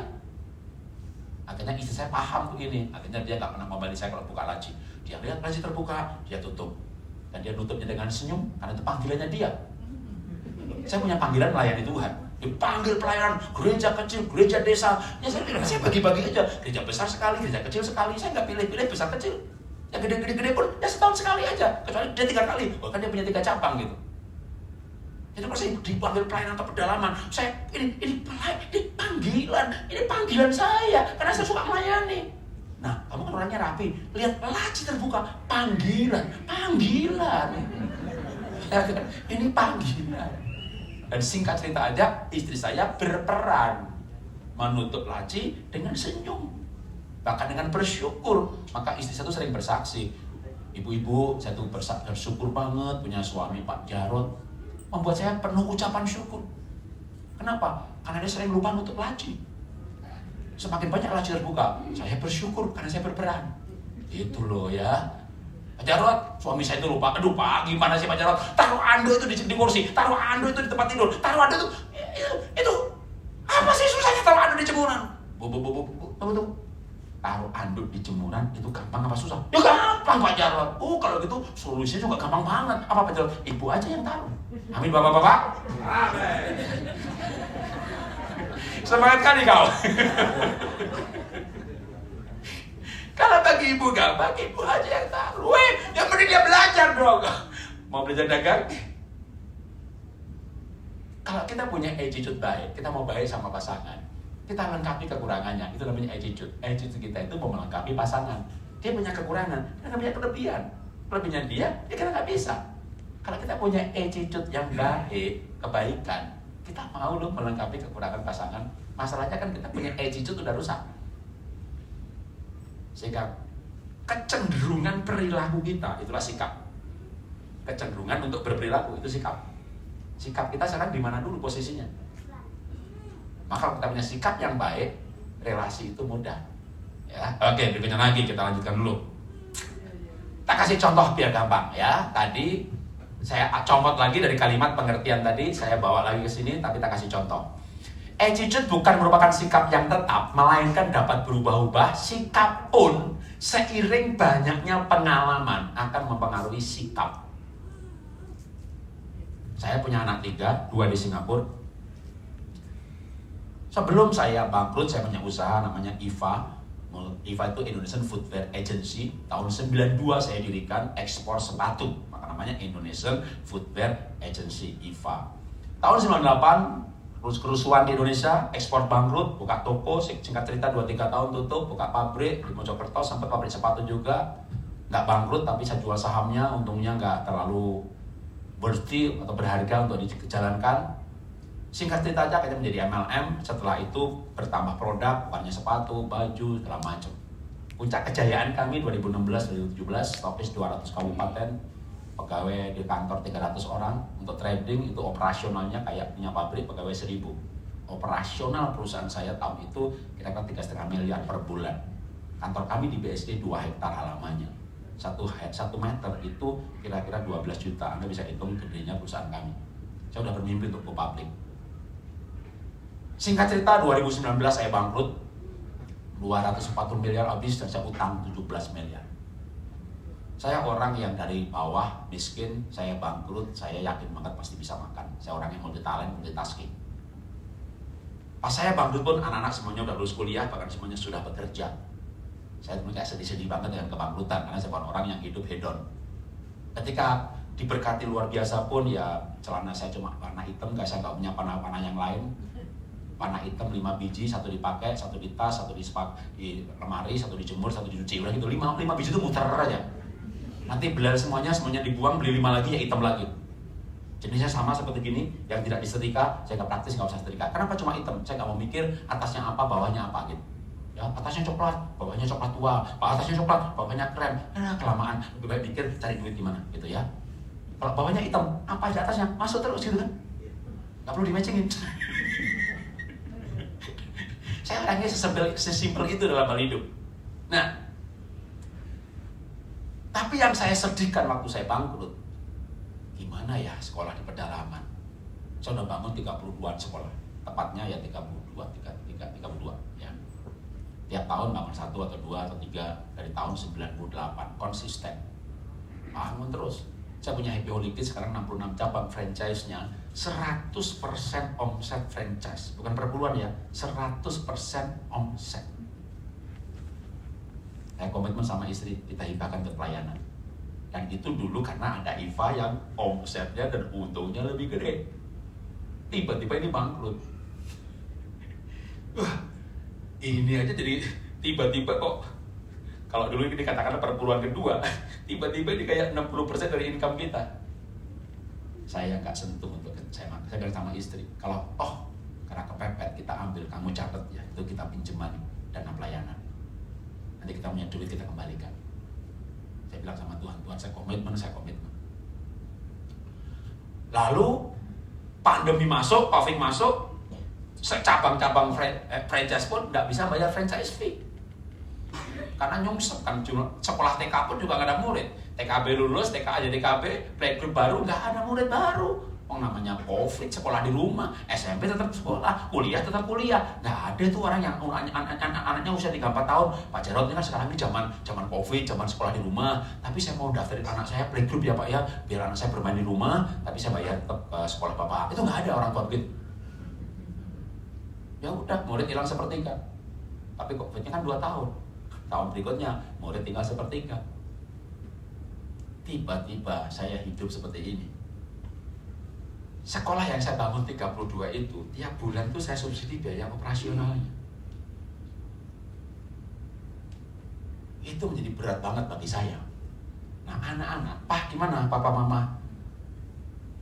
Akhirnya istri saya paham tuh ini. Akhirnya dia nggak pernah membalik saya kalau buka laci. Dia lihat laci terbuka, dia tutup. Dan dia nutupnya dengan senyum, karena itu panggilannya dia. Saya punya panggilan melayani Tuhan. Dipanggil pelayanan gereja kecil, gereja desa. Ya saya bagi-bagi aja. Gereja besar sekali, gereja kecil sekali. Saya nggak pilih-pilih besar kecil. Ya gede-gede pun ya setahun sekali aja. Kecuali dia 3 kali. Oh, kan dia punya 3 cabang gitu. Itu kalau saya dipanggil pelayanan atau pedalaman, saya ini panggilan saya. Karena saya suka melayani. Nah, kamu kan orangnya rapi. Lihat laci terbuka, panggilan. Ya, ini panggilan. Dan singkat cerita aja, istri saya berperan menutup laci dengan senyum, bahkan dengan bersyukur. Maka istri saya tuh sering bersaksi, ibu-ibu saya tuh bersyukur banget punya suami Pak Jarod, membuat saya penuh ucapan syukur. Kenapa? Karena dia sering lupa nutup laci. Semakin banyak laci terbuka, saya bersyukur karena saya berperan. Itu loh ya. Pak Jarod, suami saya itu lupa. Aduh Pak, gimana sih Pak Jarod? Taruh ando itu di kursi, taruh ando itu di tempat tidur, taruh ando itu apa sih susahnya taruh ando di jemuran? Tunggu. Taruh ando di jemuran itu gampang apa susah? Ya gampang Pak Jarod. Oh kalau gitu solusinya juga gampang banget. Apa Pak Jarod? Ibu aja yang taruh. Amin bapak-bapak. Amin. Semangat kali kau. Kalau bagi ibu gampang, ibu aja yang taruh. Yang penting dia belajar dong. Mau belajar dagang? Kalau kita punya attitude baik, kita mau baik sama pasangan, kita lengkapi kekurangannya. Itu namanya attitude. Attitude kita itu mau melengkapi pasangan. Dia punya kekurangan, dia punya kelebihan. Lebihnya dia, ya kita nggak bisa. Kalau kita punya attitude yang baik, kebaikan, kita mau loh melengkapi kekurangan pasangan. Masalahnya kan kita punya attitude udah rusak. Sehingga kecenderungan perilaku kita, itulah sikap. Kecenderungan untuk berperilaku, itu sikap. Sikap kita sekarang di mana dulu posisinya? Maka kalau kita punya sikap yang baik, relasi itu mudah. Ya, oke, berikutnya lagi kita lanjutkan dulu. Kita kasih contoh biar gampang ya. Tadi saya comot lagi dari kalimat pengertian tadi, saya bawa lagi ke sini, tapi kita kasih contoh. Attitude bukan merupakan sikap yang tetap, melainkan dapat berubah-ubah. Sikap pun seiring banyaknya pengalaman akan mempengaruhi sikap. Saya punya anak 3, 2 di Singapura. Sebelum saya bangkrut, saya punya usaha namanya IFA. IFA itu Indonesian Footwear Agency. Tahun 92 saya dirikan, ekspor sepatu. Maka namanya Indonesian Footwear Agency, IFA. Tahun 98, kerusuhan di Indonesia, ekspor bangkrut, buka toko, singkat cerita 2-3 tahun tutup, buka pabrik di Mojokerto, sampai pabrik sepatu juga. Nggak bangkrut, tapi saya jual sahamnya, untungnya nggak terlalu worthy atau berharga untuk dijalankan. Singkat cerita aja kita menjadi MLM. Setelah itu bertambah produk, bukannya sepatu, baju, segala macam. Puncak kejayaan kami 2016-2017, stokis 200 kabupaten, pegawai di kantor 300 orang. Untuk trading itu operasionalnya kayak punya pabrik, pegawai 1000. Operasional perusahaan saya tahun itu kira-kira 3,5 miliar per bulan. Kantor kami di BSD 2 hektar halamannya. 1 meter itu kira-kira 12 juta. Anda bisa hitung gedenya perusahaan kami. Saya udah bermimpi untuk go public. Singkat cerita 2019 saya bangkrut, 240 miliar habis dan saya utang 17 miliar. Saya orang yang dari bawah, miskin, saya bangkrut, saya yakin banget pasti bisa makan. Saya orang yang multi talent, multitasking. Pas saya bangkrut pun anak-anak semuanya udah lulus kuliah, bahkan semuanya sudah bekerja. Saya kayak sedih-sedih banget dengan kebangkrutan karena saya bukan orang yang hidup hedon. Ketika diberkati luar biasa pun ya celana saya cuma warna hitam, saya nggak punya panah-panah yang lain. Panah hitam 5 biji, 1 dipakai, 1 di tas, 1 di lemari, 1 dijemur, 1 dicuci. Udah gitu 5 biji itu muter aja. Nanti belar semuanya dibuang, beli 5 lagi ya hitam lagi. Jenisnya sama seperti gini, yang tidak disetrika, saya nggak praktis, nggak usah setrika. Kenapa cuma hitam? Saya nggak mau mikir atasnya apa, bawahnya apa gitu. Ya, atasnya coklat, bawahnya coklat tua, atasnya coklat, bawahnya krem. Kelamaan, lebih baik pikir cari duit di mana gitu ya. Kalau bawahnya hitam, apa aja atasnya masuk terus gitu kan? Nggak perlu di-matchingin. Saya orangnya sesimpel itu dalam hal hidup. Nah, tapi yang saya sedihkan waktu saya bangkrut, gimana ya sekolah di pedalaman? Saya udah bangun 32-an sekolah, tepatnya ya 32 ya. Tiap tahun bangun 1 atau 2 atau 3 dari tahun 98, konsisten. Bangun terus. Saya punya Happy Holiday sekarang 66 cabang, franchise-nya 100% omset franchise, bukan perpuluhan ya, 100% omset. Saya komitmen sama istri, kita hibahkan ke pelayanan. Dan itu dulu karena ada IFA yang omsetnya dan untungnya lebih gede. Tiba-tiba ini bangkrut. Wah, ini aja jadi tiba-tiba kok. Kalau dulu ini dikatakan perpuluhan kedua, tiba-tiba ini kayak 60% dari income kita. Saya nggak sentuh untuk saya bilang sama istri, kalau karena kepepet kita ambil, kamu catat ya, itu kita pinjaman dana pelayanan. Nanti kita punya duit kita kembalikan. Saya bilang sama Tuhan, saya komitmen. Lalu pandemi masuk, COVID masuk, cabang-cabang franchise pun nggak bisa bayar franchise fee. Karena nyungsep kan, sekolah TK pun juga nggak ada murid. TKB lulus, TK aja TKB, playgroup baru, nggak ada murid baru. Namanya COVID, sekolah di rumah, SMP tetap sekolah, kuliah tetap kuliah. Nggak ada tuh orang yang anaknya usia 3-4 tahun. Pak Jarod ini kan sekarang ini zaman COVID, zaman sekolah di rumah. Tapi saya mau daftarin anak saya playgroup ya Pak ya, biar anak saya bermain di rumah, tapi saya bayar tetap sekolah Bapak. Itu nggak ada orang tua begitu. Ya udah, murid hilang sepertiga. Tapi COVID-nya kan 2 tahun. Tahun berikutnya, murid tinggal sepertiga. Tiba-tiba saya hidup seperti ini. Sekolah yang saya bangun 32 itu, tiap bulan tuh saya subsidi biaya operasionalnya. Itu menjadi berat banget bagi saya. Nah, anak-anak, "Pak, gimana papa mama?"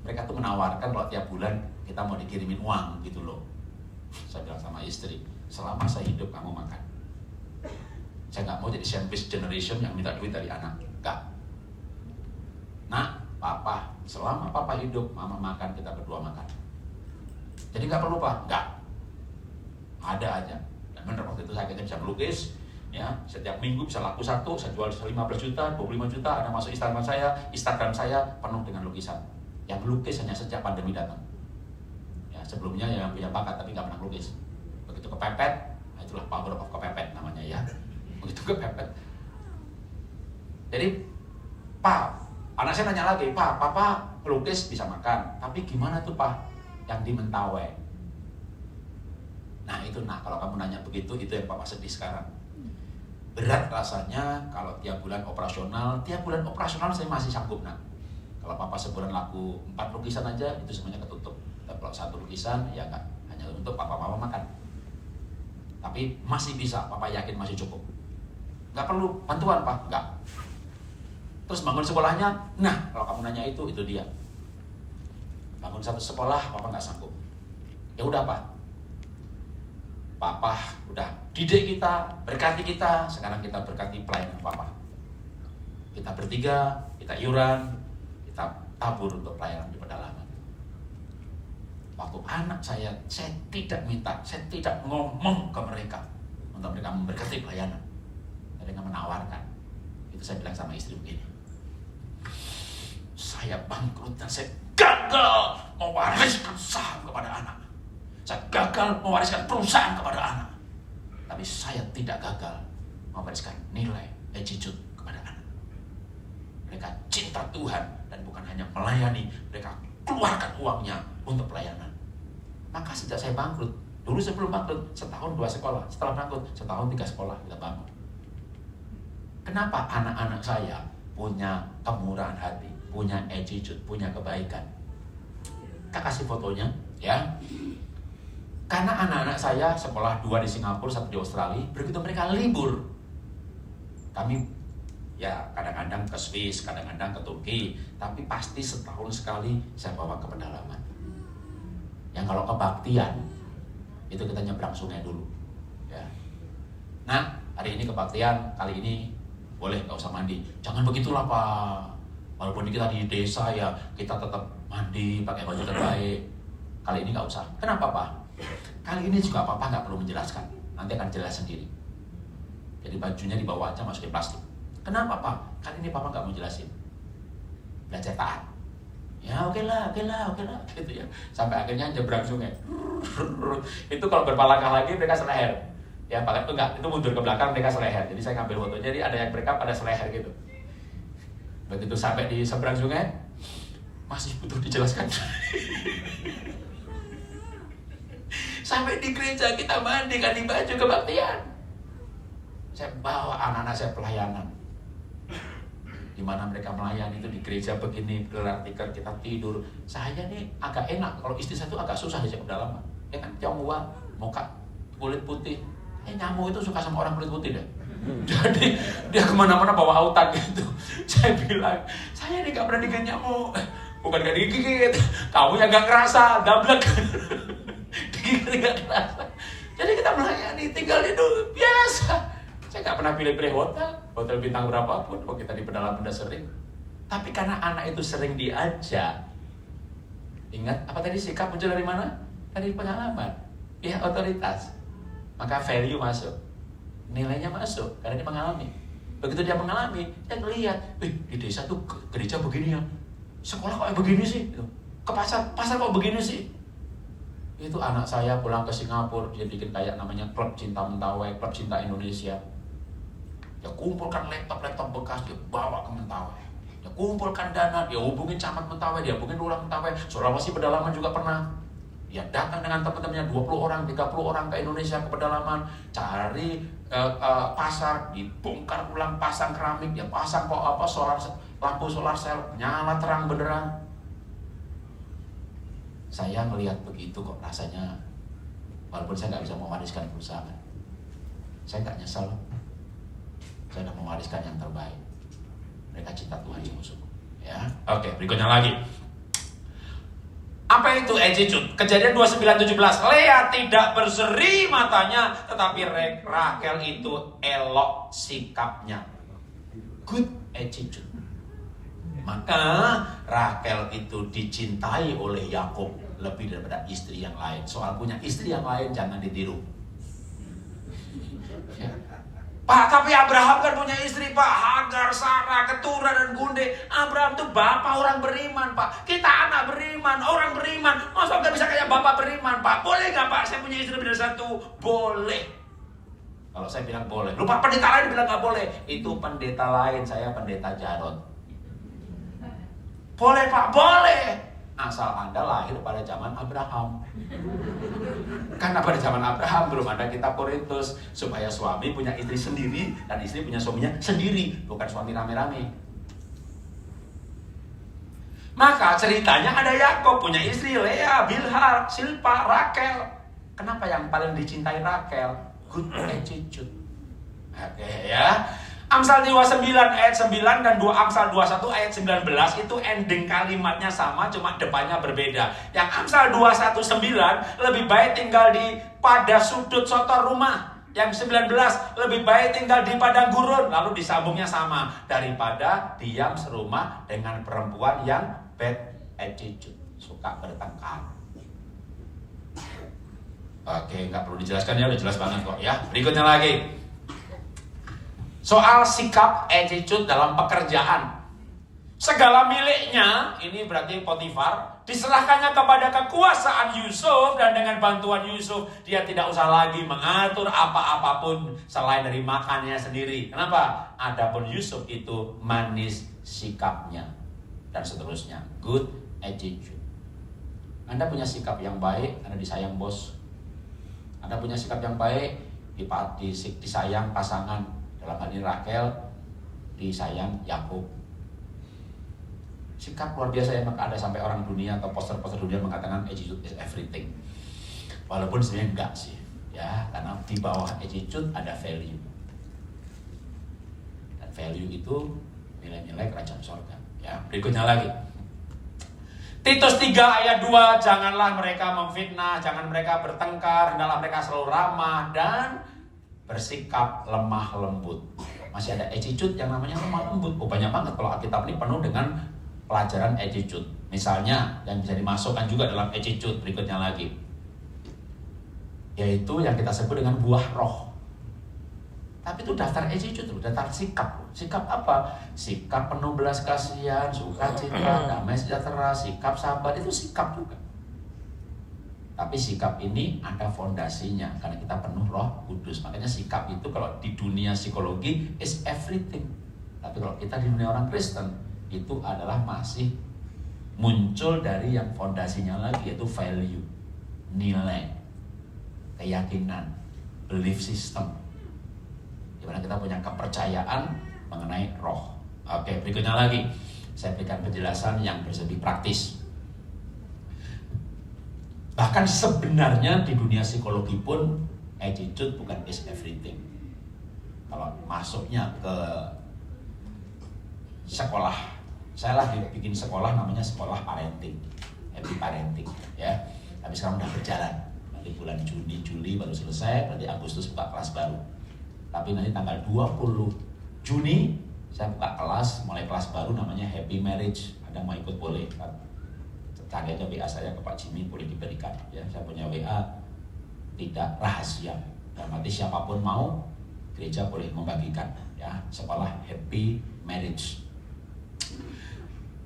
Mereka tuh menawarkan kalau tiap bulan kita mau dikirimin uang gitu loh. Saya bilang sama istri, selama saya hidup kamu makan. Saya nggak mau jadi sandwich generation yang minta duit dari anak. Nggak. Nah, papa, selama papa hidup, mama makan, kita berdua makan. Jadi nggak perlu Pak, nggak. Ada aja. Dan bener waktu itu saya akhirnya bisa melukis. Ya, setiap minggu bisa laku satu, saya jual 15 juta, 25 juta, ada masuk Instagram saya penuh dengan lukisan. Yang lukis hanya sejak pandemi datang. Ya, sebelumnya yang punya bakat tapi nggak pernah lukis. Begitu kepepet, nah itulah power of kepepet namanya ya. Begitu kepepet. Jadi, Pak, anak saya nanya lagi, "Pak, papa pelukis bisa makan, tapi gimana tuh Pak yang di Mentawai?" Nah itu, kalau kamu nanya begitu, itu yang papa sedih sekarang. Berat rasanya kalau tiap bulan operasional saya masih sanggup nak. Kalau papa sebulan laku 4 lukisan aja, itu semuanya ketutup. Dan kalau 1 lukisan, ya enggak, hanya untuk papa mama makan. Tapi masih bisa, papa yakin masih cukup. Nggak perlu bantuan Pak, nggak. Terus bangun sekolahnya, nah kalau kamu nanya itu dia. Bangun satu sekolah, papa nggak sanggup. Ya udah Pak, papa udah didik kita, berkati kita, sekarang kita berkati pelayanan papa. Kita bertiga, kita iuran, kita tabur untuk pelayanan di pedalaman. Waktu anak saya tidak minta, saya tidak ngomong ke mereka untuk mereka memberkati pelayanan. Mereka menawarkan. Itu saya bilang sama istri begini, saya bangkrut dan saya gagal mewariskan saham kepada anak. Saya gagal mewariskan perusahaan kepada anak. Tapi saya tidak gagal mewariskan nilai attitude kepada anak. Mereka cinta Tuhan dan bukan hanya melayani, mereka keluarkan uangnya untuk pelayanan. Maka sejak saya bangkrut, dulu sebelum bangkrut, setahun 2 sekolah, setelah bangkrut, setahun 3 sekolah kita bangun. Kenapa anak-anak saya punya kemurahan hati, punya attitude, punya kebaikan? Kita kasih fotonya, ya. Karena anak-anak saya sekolah 2 di Singapura, 1 di Australia, begitu mereka libur, kami ya kadang-kadang ke Swiss, kadang-kadang ke Turki, tapi pasti setahun sekali saya bawa ke pedalaman. Yang kalau kebaktian, itu kita nyebrang sungai dulu. Ya. Nah, hari ini kebaktian, kali ini boleh nggak usah mandi. Jangan begitulah Pak. Walaupun kita di desa ya, kita tetap mandi, pakai baju terbaik. Kali ini nggak usah. Kenapa Pak? Kali ini juga Papa nggak perlu menjelaskan. Nanti akan jelas sendiri. Jadi bajunya dibawa aja, masukin plastik. Kenapa Pak? Kali ini Papa nggak mau jelasin. Belajar taat. Ya oke lah, gitu ya. Sampai akhirnya nyebrang sungai. Itu kalau berpalangkah lagi mereka seleher. Ya pakai itu enggak, itu mundur ke belakang mereka seleher. Jadi saya ngambil foto. Jadi ada yang mereka pada seleher gitu. Begitu sampai di seberang sungai, masih butuh dijelaskan. Sampai di gereja kita mandi, ganti baju kebaktian. Saya bawa anak-anak saya pelayanan. Di mana mereka melayani itu di gereja begini, gelar tikar, kita tidur. Saya nih agak enak, kalau istri saya tuh agak susah aja pedalaman. Ya kan Tionghoa, muka kulit putih. Nyamuk itu suka sama orang kulit putih deh. Jadi dia kemana-mana bawa autan gitu. Saya bilang, saya nih gak pernah digigit nyamuk. Bukan gak digigit, kamu yang gak kerasa, dablek. Digigit gak kerasa. Jadi kita melayani, tinggal hidup biasa. Saya gak pernah pilih-pilih hotel bintang berapapun. Kalau kita di pedalaman udah sering. Tapi karena anak itu sering diajak. Ingat, apa tadi sikap muncul dari mana? Dari pengalaman. Ya otoritas. Maka value masuk, nilainya masuk karena dia mengalami. Begitu dia mengalami, dia ngelihat, di desa tuh gereja begini ya, sekolah kok begini sih, ke pasar kok begini sih. Itu anak saya pulang ke Singapura, dia bikin kayak namanya klub cinta Mentawai, klub cinta Indonesia. Dia kumpulkan laptop bekas, dia bawa ke Mentawai. Dia kumpulkan dana, dia hubungin camat Mentawai, dia hubungin lurah Mentawai, Sulawesi pedalaman juga pernah. Dia datang dengan teman-temannya 20 orang, 30 orang ke Indonesia, ke pedalaman, cari pasar, dibongkar ulang, pasang keramik, dia pasang lampu solar sel, nyala terang benderang. Saya melihat begitu kok rasanya, walaupun saya nggak bisa mewariskan perusahaan, saya nggak nyesel, saya udah mewariskan yang terbaik. Mereka cinta Tuhan sungguh-sungguh. Ya, oke, berikutnya lagi. Apa itu attitude? Kejadian 29:17. Lea tidak berseri matanya, tetapi Rachel itu elok sikapnya. Good attitude. Maka Rachel itu dicintai oleh Yakub lebih daripada istri yang lain. Soal punya istri yang lain jangan ditiru. Ya. Pak, tapi Abraham kan punya istri, Pak. Hagar, Sarah, Keturah, dan Gunde. Abraham tuh bapak orang beriman, Pak. Kita anak beriman, orang beriman. Masa nggak bisa kayak bapak beriman, Pak? Boleh nggak, Pak? Saya punya istri lebih dari satu. Boleh. Kalau saya bilang boleh. Lupa pendeta lain bilang nggak boleh. Itu pendeta lain, saya pendeta Jarod. Boleh, Pak? Boleh. Asal Anda lahir pada zaman Abraham. Karena pada zaman Abraham belum ada kitab Korintus, supaya suami punya istri sendiri dan istri punya suaminya sendiri, bukan suami rame-rame. Maka ceritanya ada Yakub punya istri Lea, Bilha, Silpa, Rachel. Kenapa yang paling dicintai Rachel? Good attitude. Oke, ya. Amsal 29 ayat 9 dan 2 Amsal 21 ayat 19 itu ending kalimatnya sama, cuma depannya berbeda. Yang Amsal 219 lebih baik tinggal di pada sudut sotor rumah. Yang 19 lebih baik tinggal di padang gurun. Lalu disambungnya sama, daripada diam serumah dengan perempuan yang bad attitude, suka bertengkar. Oke, nggak perlu dijelaskan ya, udah jelas banget kok ya. Berikutnya lagi. Soal sikap attitude dalam pekerjaan. Segala miliknya, ini berarti Potifar, diserahkannya kepada kekuasaan Yusuf, dan dengan bantuan Yusuf dia tidak usah lagi mengatur apa-apapun selain dari makannya sendiri. Kenapa? Adapun Yusuf itu manis sikapnya dan seterusnya. Good attitude. Anda punya sikap yang baik, Anda disayang bos. Anda punya sikap yang baik, disayang pasangan. Dalam hal ini Rachel disayang Yakub. Sikap luar biasa ya, maka ada sampai orang dunia atau poster-poster dunia mengatakan attitude is everything. Walaupun sebenarnya enggak sih, ya, karena di bawah attitude ada value. Dan value itu nilai-nilai kerajaan surga. Ya, berikutnya lagi. Titus 3 ayat 2, janganlah mereka memfitnah, jangan mereka bertengkar, hendaklah mereka selalu ramah dan bersikap lemah lembut. Masih ada attitude yang namanya lemah lembut. Banyak banget kalau Alkitab ini penuh dengan pelajaran attitude. Misalnya yang bisa dimasukkan juga dalam attitude berikutnya lagi, yaitu yang kita sebut dengan buah roh. Tapi itu daftar attitude, daftar sikap. Sikap apa? Sikap penuh belas kasihan, sukacita, damai sejahtera, sikap sabar, itu sikap juga. Tapi sikap ini ada fondasinya karena kita penuh Roh Kudus. Makanya sikap itu kalau di dunia psikologi is everything. Tapi kalau kita di dunia orang Kristen itu adalah masih muncul dari yang fondasinya lagi, yaitu value, nilai, keyakinan, belief system. Dimana kita punya kepercayaan mengenai roh. Oke, berikutnya lagi saya berikan penjelasan yang bersegi praktis. Bahkan sebenarnya di dunia psikologi pun attitude bukan is everything. Kalau masuknya ke sekolah, saya lagi bikin sekolah namanya sekolah parenting, happy parenting, ya. Tapi sekarang udah berjalan. Nanti bulan Juni, Juli baru selesai, berarti Agustus buka kelas baru. Tapi nanti tanggal 20 Juni saya buka kelas, mulai kelas baru namanya happy marriage. Ada mau ikut boleh. Cari aja WA saya ke Pak Jimmy, boleh diberikan ya. Saya punya WA tidak rahasia. Dan nanti siapapun mau, gereja boleh membagikan ya. Sekolah happy marriage.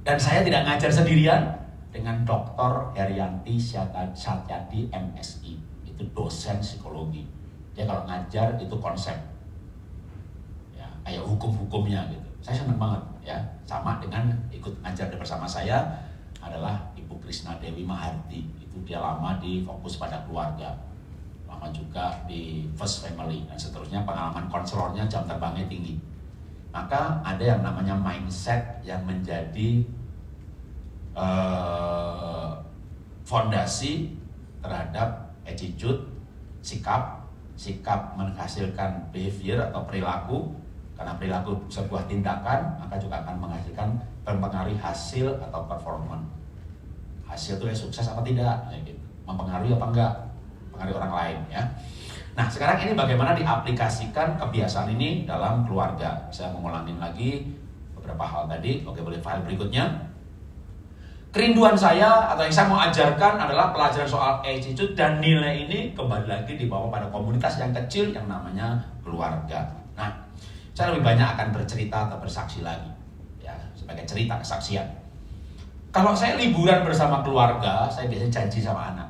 Dan saya tidak ngajar sendirian, dengan Dr. Herianti Satyadi MSI. Itu dosen psikologi. Dia kalau ngajar itu konsep. Ya, kayak hukum-hukumnya gitu. Saya senang banget ya. Sama dengan ikut ngajar bersama saya adalah Ibu Krisna Dewi Maharti. Itu dia lama di fokus pada keluarga, lama juga di First Family, dan seterusnya. Pengalaman konselornya jam terbangnya tinggi. Maka ada yang namanya mindset yang menjadi fondasi terhadap attitude, sikap menghasilkan behavior atau perilaku, Karena perilaku sebuah tindakan, maka juga akan menghasilkan mempengaruhi hasil atau performa. Hasil itu sukses apa tidak, gitu. Mempengaruhi apa enggak, mempengaruhi orang lain ya. Nah sekarang ini bagaimana diaplikasikan kebiasaan ini dalam keluarga. Saya mengulangin lagi beberapa hal tadi. Oke, boleh file berikutnya. Kerinduan saya atau yang saya mau ajarkan adalah pelajaran soal attitude dan nilai ini kembali lagi dibawa pada komunitas yang kecil yang namanya keluarga. Nah, saya lebih banyak akan bercerita atau bersaksi lagi, ya sebagai cerita kesaksian. Kalau saya liburan bersama keluarga, saya biasanya janji sama anak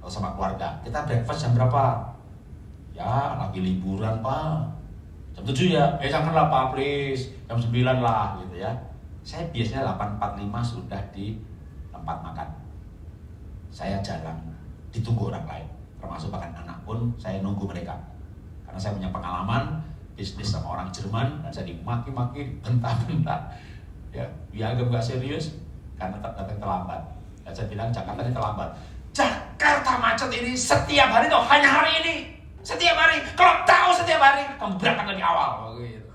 atau sama keluarga, kita breakfast jam berapa? Ya, lagi liburan Pak, jam 7 ya? Janganlah Pak please, jam 9 lah gitu ya. Saya biasanya 8.45 sudah di tempat makan. Saya jarang ditunggu orang lain, termasuk bahkan anak pun saya nunggu mereka. Karena saya punya pengalaman bisnis sama orang Jerman dan saya dimaki-maki, bentak-bentak. Ya, dianggap gak serius karena datang terlambat. Dan saya bilang Jakarta ini terlambat. Jakarta macet ini setiap hari tuh, hanya hari ini. Setiap hari. Kalau tahu setiap hari, kamu berangkat lebih awal. Gitu.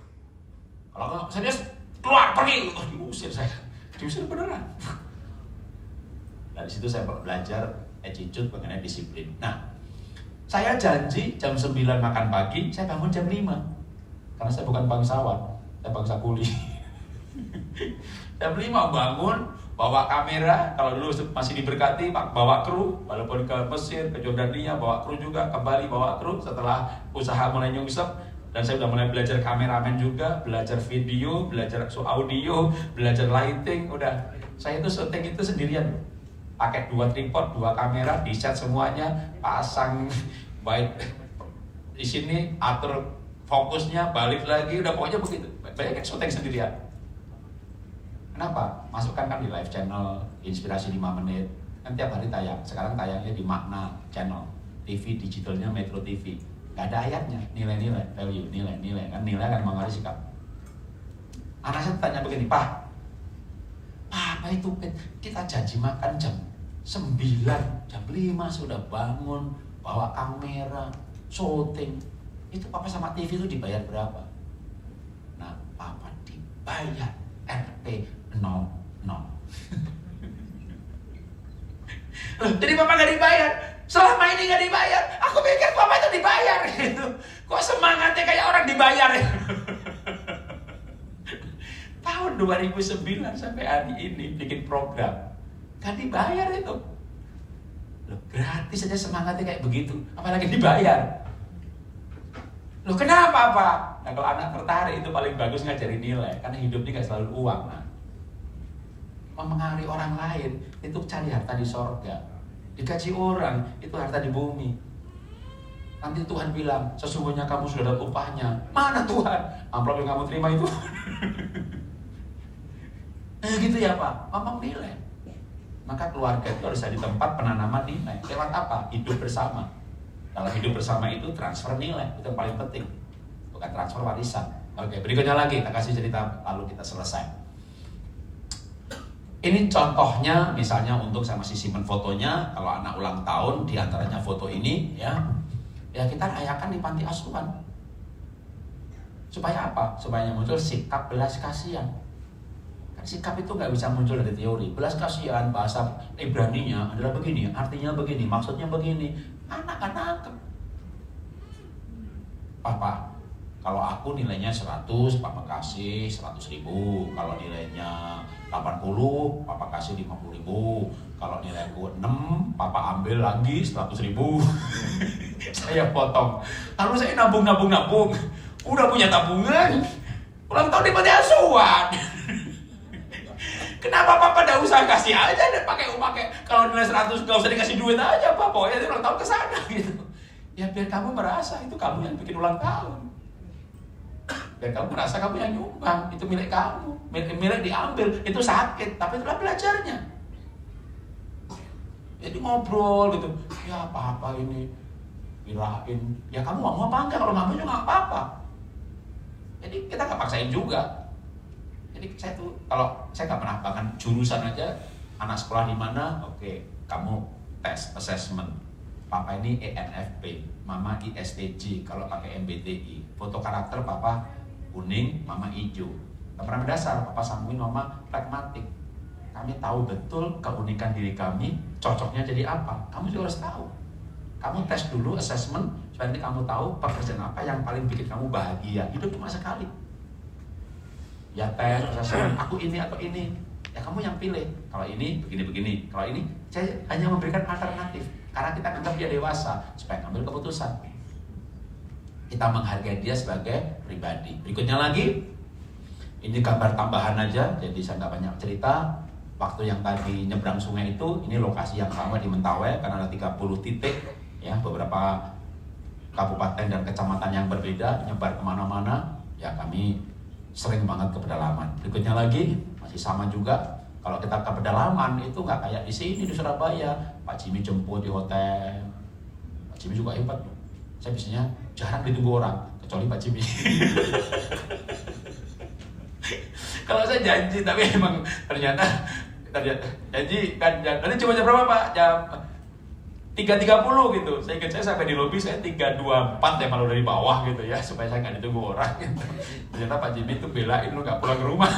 Kalau nggak serius, keluar pergi. Diusir saya. Diusir beneran. Dari situ saya belajar attitude mengenai disiplin. Nah, saya janji jam 9 makan pagi, saya bangun jam 5. Karena saya bukan bangsawan, saya bangsa kuli. Jam 5 bangun, bawa kamera, kalau dulu masih diberkati, bawa kru, walaupun ke Mesir, ke Jordania, bawa kru juga, kembali bawa kru setelah usaha mulai nyungsep. Dan saya udah mulai belajar kameramen juga, belajar video, belajar audio, belajar lighting, udah. Saya itu syuting itu sendirian. Pakai 2 tripod, 2 kamera, di set semuanya, pasang baik di sini, atur fokusnya, balik lagi, udah pokoknya begitu. Banyak yang syuting sendirian. Kenapa? Masukkan kan di live channel Inspirasi 5 menit. Kan tiap hari tayang. Sekarang tayangnya di Makna channel. TV digitalnya Metro TV. Gak ada ayatnya, nilai-nilai, value, nilai-nilai. Kan nilai akan mengaruhi sikap. Anak saya tanya begini, Pak, apa itu kita janji makan jam 9, jam 5 sudah bangun, bawa kamera, syuting. Itu Papa sama TV itu dibayar berapa? Nah, Papa dibayar RP 00. Loh, jadi Papa gak dibayar? Selama ini gak dibayar? Aku pikir Papa itu dibayar gitu. Kok semangatnya kayak orang dibayar ya? Tahun 2009 sampai hari ini bikin program gak dibayar itu. Loh, gratis aja semangatnya kayak begitu, apalagi dibayar. Loh, kenapa Pak? Nah, kalau anak tertarik itu paling bagus ngajarin nilai, karena hidup ini gak selalu uang. Nah, mempengaruhi orang lain itu cari harta di sorga, digaji orang itu harta di bumi. Nanti Tuhan bilang, sesungguhnya kamu sudah dapat upahnya. Mana Tuhan? Amplop yang kamu terima itu. Nah gitu ya Pak, ngomong nilai. Maka keluarga itu harus jadi tempat penanaman nilai. Lewat apa? Hidup bersama. Dalam hidup bersama itu transfer nilai, itu yang paling penting. Bukan transfer warisan. Oke, berikutnya lagi, kita kasih cerita lalu kita selesai. Ini contohnya, misalnya untuk saya masih simpen fotonya. Kalau anak ulang tahun, diantaranya foto ini, ya kita rayakan di panti asuhan. Supaya apa? Supaya muncul sikap belas kasihan. Sikap itu nggak bisa muncul dari teori. Belas kasihan, bahasa Ibraninya adalah begini, artinya begini, maksudnya begini. Anak kan nangkep. Papa, kalau aku nilainya 100, Papa kasih 100.000. Kalau nilainya 80, Papa kasih 50.000. Kalau nilaiku 6, Papa ambil lagi 100.000. Saya potong. Lalu saya nabung. Udah punya tabungan. Ulang tahun di panti asuhan. Kenapa Papa gak usah kasih aja dan pakai kalau nilai 100 gak usah dikasih duit aja Pak, pokoknya itu ulang tahun ke sana gitu. Ya biar kamu merasa itu kamu yang bikin ulang tahun. Biar kamu merasa kamu yang nyumbang, itu milik kamu. Milik diambil, itu sakit, tapi itulah belajarnya. Jadi ngobrol gitu. Ya Papa ini kirain, ya kamu mau apa enggak? Kalau nggak mau juga nggak apa-apa. Jadi kita nggak paksain juga. Jadi saya tuh, kalau saya nggak pernah, bahkan jurusan aja, anak sekolah di mana, oke, kamu tes, assessment. Papa ini ENFP, Mama ISTJ, kalau pakai MBTI. Foto karakter Papa kuning, mama hijau. Temperamen dasar, papa sambungin mama pragmatik. Kami tahu betul keunikan diri kami, cocoknya jadi apa. Kamu juga harus tahu. Kamu tes dulu, assessment, supaya nanti kamu tahu pekerjaan apa yang paling bikin kamu bahagia. Hidup cuma sekali. Ya tes, assessment, aku ini atau ini. Ya kamu yang pilih. Kalau ini, begini-begini. Kalau ini, saya hanya memberikan alternatif. Karena kita anggap dia dewasa, supaya ngambil keputusan. Kita menghargai dia sebagai pribadi. Berikutnya lagi, ini gambar tambahan aja, jadi saya nggak banyak cerita. Waktu yang tadi nyebrang sungai itu, ini lokasi yang sama di Mentawai, karena ada 30 titik, ya beberapa kabupaten dan kecamatan yang berbeda, nyebar kemana-mana. Ya kami sering banget ke pedalaman. Berikutnya lagi, masih sama juga. Kalau kita ke pedalaman itu nggak kayak di sini di Surabaya. Pak Jimmy jemput di hotel. Pak Jimmy juga hebat. Saya biasanya jarang ditunggu orang, kecuali Pak Jimmy. Kalau saya janji, tapi emang ternyata janji kan nanti cuma jam berapa Pak? Jam 3.30 gitu. Saya ingat saya sampai di lobi saya 3.24 ya malu dari bawah gitu ya, supaya saya nggak ditunggu orang. Gitu. Ternyata Pak Jimmy itu belain lu nggak pulang ke rumah.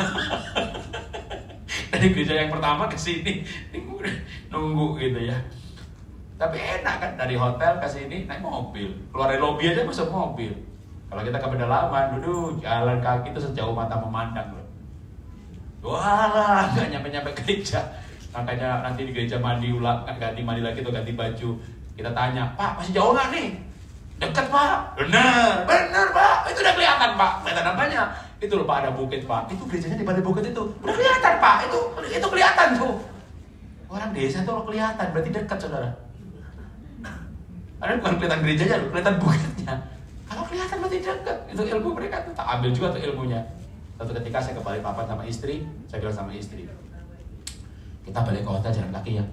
Dari gereja yang pertama ke sini nunggu gitu ya. Tapi enak kan, dari hotel ke sini naik mobil, keluar dari lobi aja masuk mobil. Kalau kita ke pedalaman, duduk jalan kaki itu sejauh mata memandang loh. Wah, nggak nyampe gereja. Makanya nanti di gereja mandi ulang, ganti mandi lagi atau ganti baju. Kita tanya, Pak masih jauh nggak nih? Dekat Pak. Bener Pak. Itu udah kelihatan Pak. Kelihatan apanya? Itu loh Pak, ada bukit Pak. Itu gerejanya di balik bukit itu. Udah kelihatan Pak. Itu kelihatan tuh. Orang desa tuh kelihatan, berarti dekat saudara. Karena bukan kelihatan gerejanya, kelihatan bukitnya. Kalau kelihatan berarti dekat. Itu ilmu mereka tuh. Tak ambil juga tuh ilmunya. Suatu ketika saya ke Balikpapan sama istri, saya bilang sama istri, kita balik ke hotel jalan kaki ya.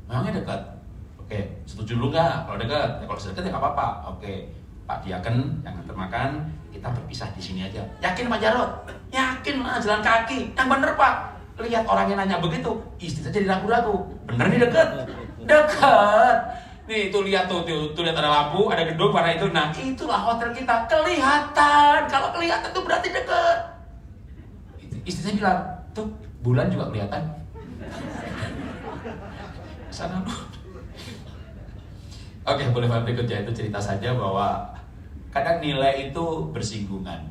Memangnya dekat? Oke, setuju dulu nggak? Kalau dekat, ya kalau dekat ya nggak apa-apa. Oke, Pak Diaken yang nganter makan, kita berpisah di sini aja. Yakin Pak Jarod? Yakin lah, jalan kaki. Yang bener Pak. Lihat orangnya nanya begitu, istri saya jadi ragu-ragu. Bener nih dekat? Dekat. Nih tuh lihat tuh lihat ada lampu, ada gedung warna itu. Nah itulah hotel kita, kelihatan. Kalau kelihatan tuh berarti dekat. Istri saya bilang, tuh bulan juga kelihatan. Sana lu. Oke, boleh berikutnya itu cerita saja bahwa kadang nilai itu bersinggungan,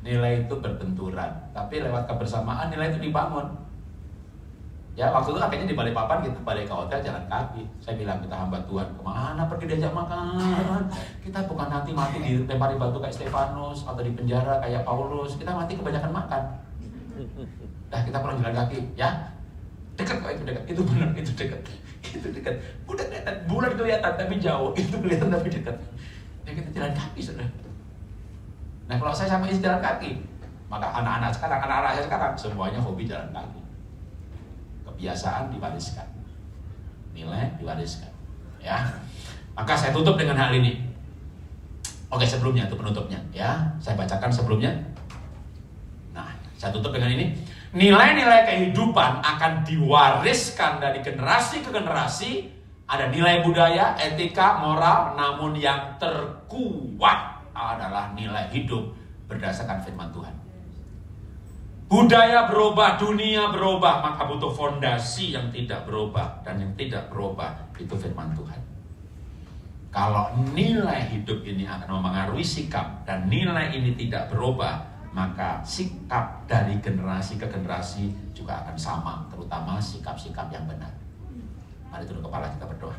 nilai itu berbenturan, tapi lewat kebersamaan nilai itu dibangun. Ya waktu itu akhirnya di Balikpapan kita balik ke hotel jalan kaki. Saya bilang kita hamba Tuhan, kemana pergi diajak makan? Kita bukan nanti mati dilempari batu kayak Stefanus atau di penjara kayak Paulus. Kita mati kebanyakan makan. Dah kita pulang jalan kaki, ya dekat kok, itu dekat, itu benar, itu dekat, itu dekat. Udah kelihatan, bulan kelihatan tapi jauh, itu kelihatan tapi dekat. Ya kita jalan kaki sudah. Nah kalau saya sama istri jalan kaki, maka anak-anak saya sekarang semuanya hobi jalan kaki. Kebiasaan diwariskan, nilai diwariskan, ya. Maka saya tutup dengan hal ini. Oke, sebelumnya itu penutupnya, ya. Saya bacakan sebelumnya. Nah, saya tutup dengan ini. Nilai-nilai kehidupan akan diwariskan dari generasi ke generasi. Ada nilai budaya, etika, moral, namun yang terkuat adalah nilai hidup berdasarkan firman Tuhan. Budaya berubah, dunia berubah, maka butuh fondasi yang tidak berubah. Dan yang tidak berubah itu firman Tuhan. Kalau nilai hidup ini akan mempengaruhi sikap dan nilai ini tidak berubah, maka sikap dari generasi ke generasi juga akan sama, terutama sikap-sikap yang benar. Mari tunduk kepala kita berdoa.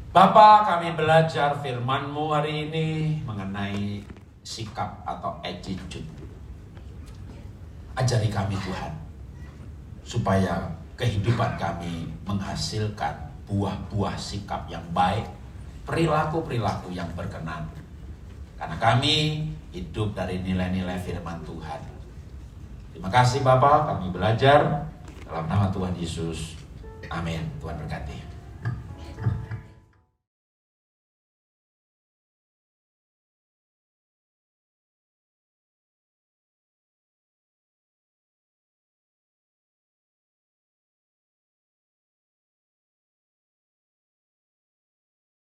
Bapa, kami belajar firman-Mu hari ini mengenai sikap atau attitude. Ajari kami Tuhan, supaya kehidupan kami menghasilkan buah-buah sikap yang baik, perilaku-perilaku yang berkenan. Karena kami hidup dari nilai-nilai firman Tuhan. Terima kasih Bapak, kami belajar dalam nama Tuhan Yesus. Amin. Tuhan berkati.